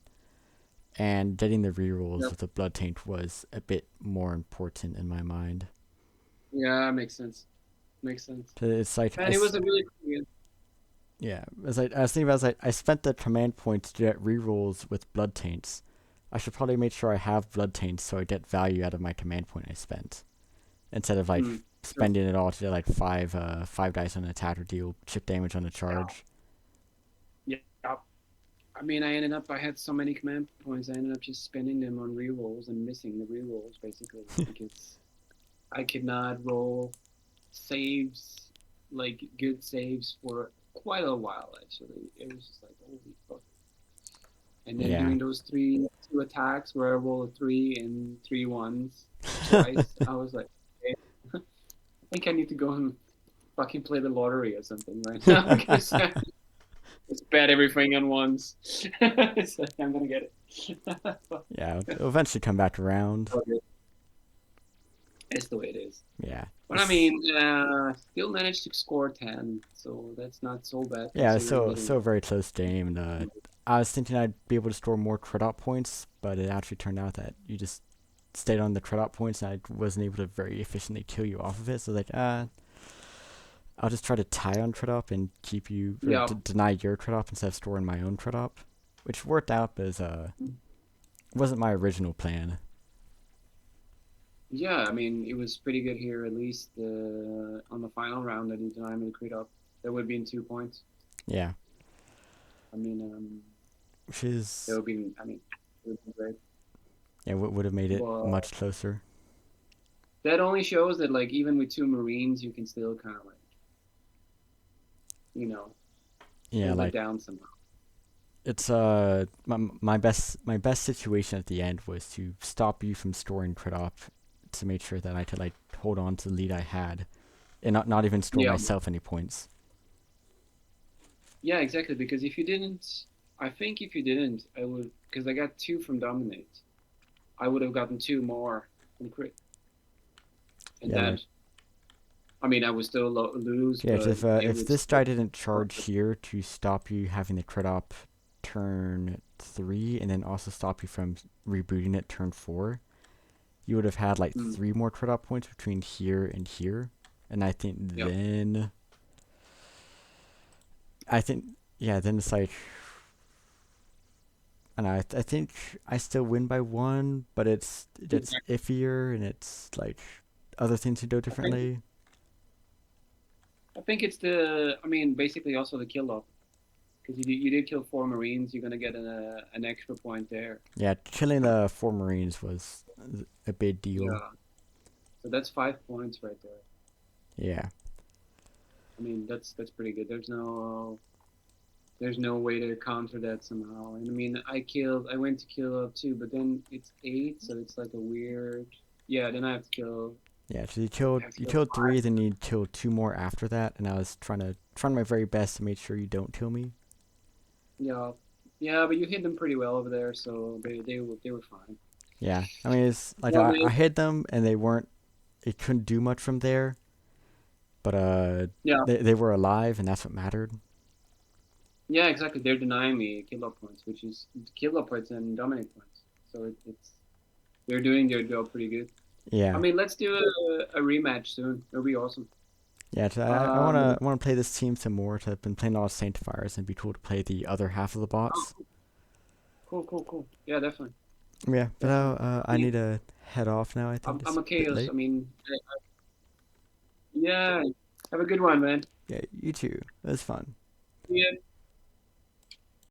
and getting the rerolls Yep. with the blood taint was a bit more important in my mind. Yeah, makes sense. Makes sense. 'Cause it's like Man, it was a really cool game. yeah, as I was thinking about, I spent the command points to get rerolls with blood taints. I should probably make sure I have blood taints so I get value out of my command point I spent, instead of like Hmm. spending it all to get like five dice on an attack or deal chip damage on a charge. Yeah. I mean, I had so many command points, I ended up just spending them on rerolls and missing the rerolls, basically, because I could not roll saves, like good saves, for quite a while, actually. It was just like, holy fuck. And then Yeah, doing those two attacks where I roll a 3 and 3 ones twice, I was like, okay, I think I need to go and fucking play the lottery or something right now, because just bet everything on once. It's like, I'm gonna get it. yeah, it'll eventually come back around. It's the way it is. Yeah, But I mean, still managed to score 10, so that's not so bad yeah, considering so getting so very close game. And I was thinking I'd be able to score more crit up points, but it actually turned out that you just stayed on the crit up points, and I wasn't able to very efficiently kill you off of it. So like, I'll just try to tie on crit up and keep you or Yeah. deny your crit up instead of storing my own crit up, which worked out, but wasn't my original plan. Yeah, I mean, it was pretty good here, at least on the final round that he denied me the crit up. That would have been 2 points. Yeah, I mean, which is that would be, I mean, it would be great. yeah, would have made it Well, much closer. that only shows that, like, even with 2 Marines, you can still kind of, like, you know, Yeah, hold it like down somehow. it's my best situation at the end was to stop you from storing crit up to make sure that I could like hold on to the lead I had and not even store Yeah. myself any points. Yeah, exactly. Because if you didn't, I think if you didn't, I would, because I got 2 from Dominate, I would have gotten 2 more from crit. And Yeah, that, like I mean, I would still lose, yeah, but it if would this still die didn't charge here to stop you having the crit up turn 3 and then also stop you from rebooting it turn 4, you would have had like 3 more crit up points between here and here, and I think Yep. then then it's like, and I think I still win by 1, but it's iffier and it's like other things to do differently. I think it's I mean, basically also the kill up. Because you did kill 4 Marines, you're going to get an extra point there. Yeah, killing the 4 Marines was a big deal. Yeah. So that's 5 points right there. Yeah. I mean, that's pretty good. There's no way to counter that somehow. And I mean, I went to kill up 2, but then it's 8, so it's like a weird. Yeah, then I have to kill. Yeah, so you killed 3, then you killed 2 more after that, and I was trying my very best to make sure you don't kill me. Yeah, yeah, but you hit them pretty well over there, so they were fine. Yeah, I mean it's like Well, I hit them and it couldn't do much from there, but yeah, they were alive and that's what mattered. yeah, exactly. They're denying me kill up points, which is kill up points and dominate points. So it's they're doing their job pretty good. Yeah. I mean, let's do a rematch soon. It'll be awesome. Yeah, so I wanna play this team some more. So I've been playing a lot of Sanctifiers, and it'd be cool to play the other half of the bots. Oh, cool. Yeah, definitely. Yeah, but I need to head off now. I think I'm it's a a bit chaos. late. I mean, yeah. Have a good one, man. Yeah, you too. It was fun. Yeah.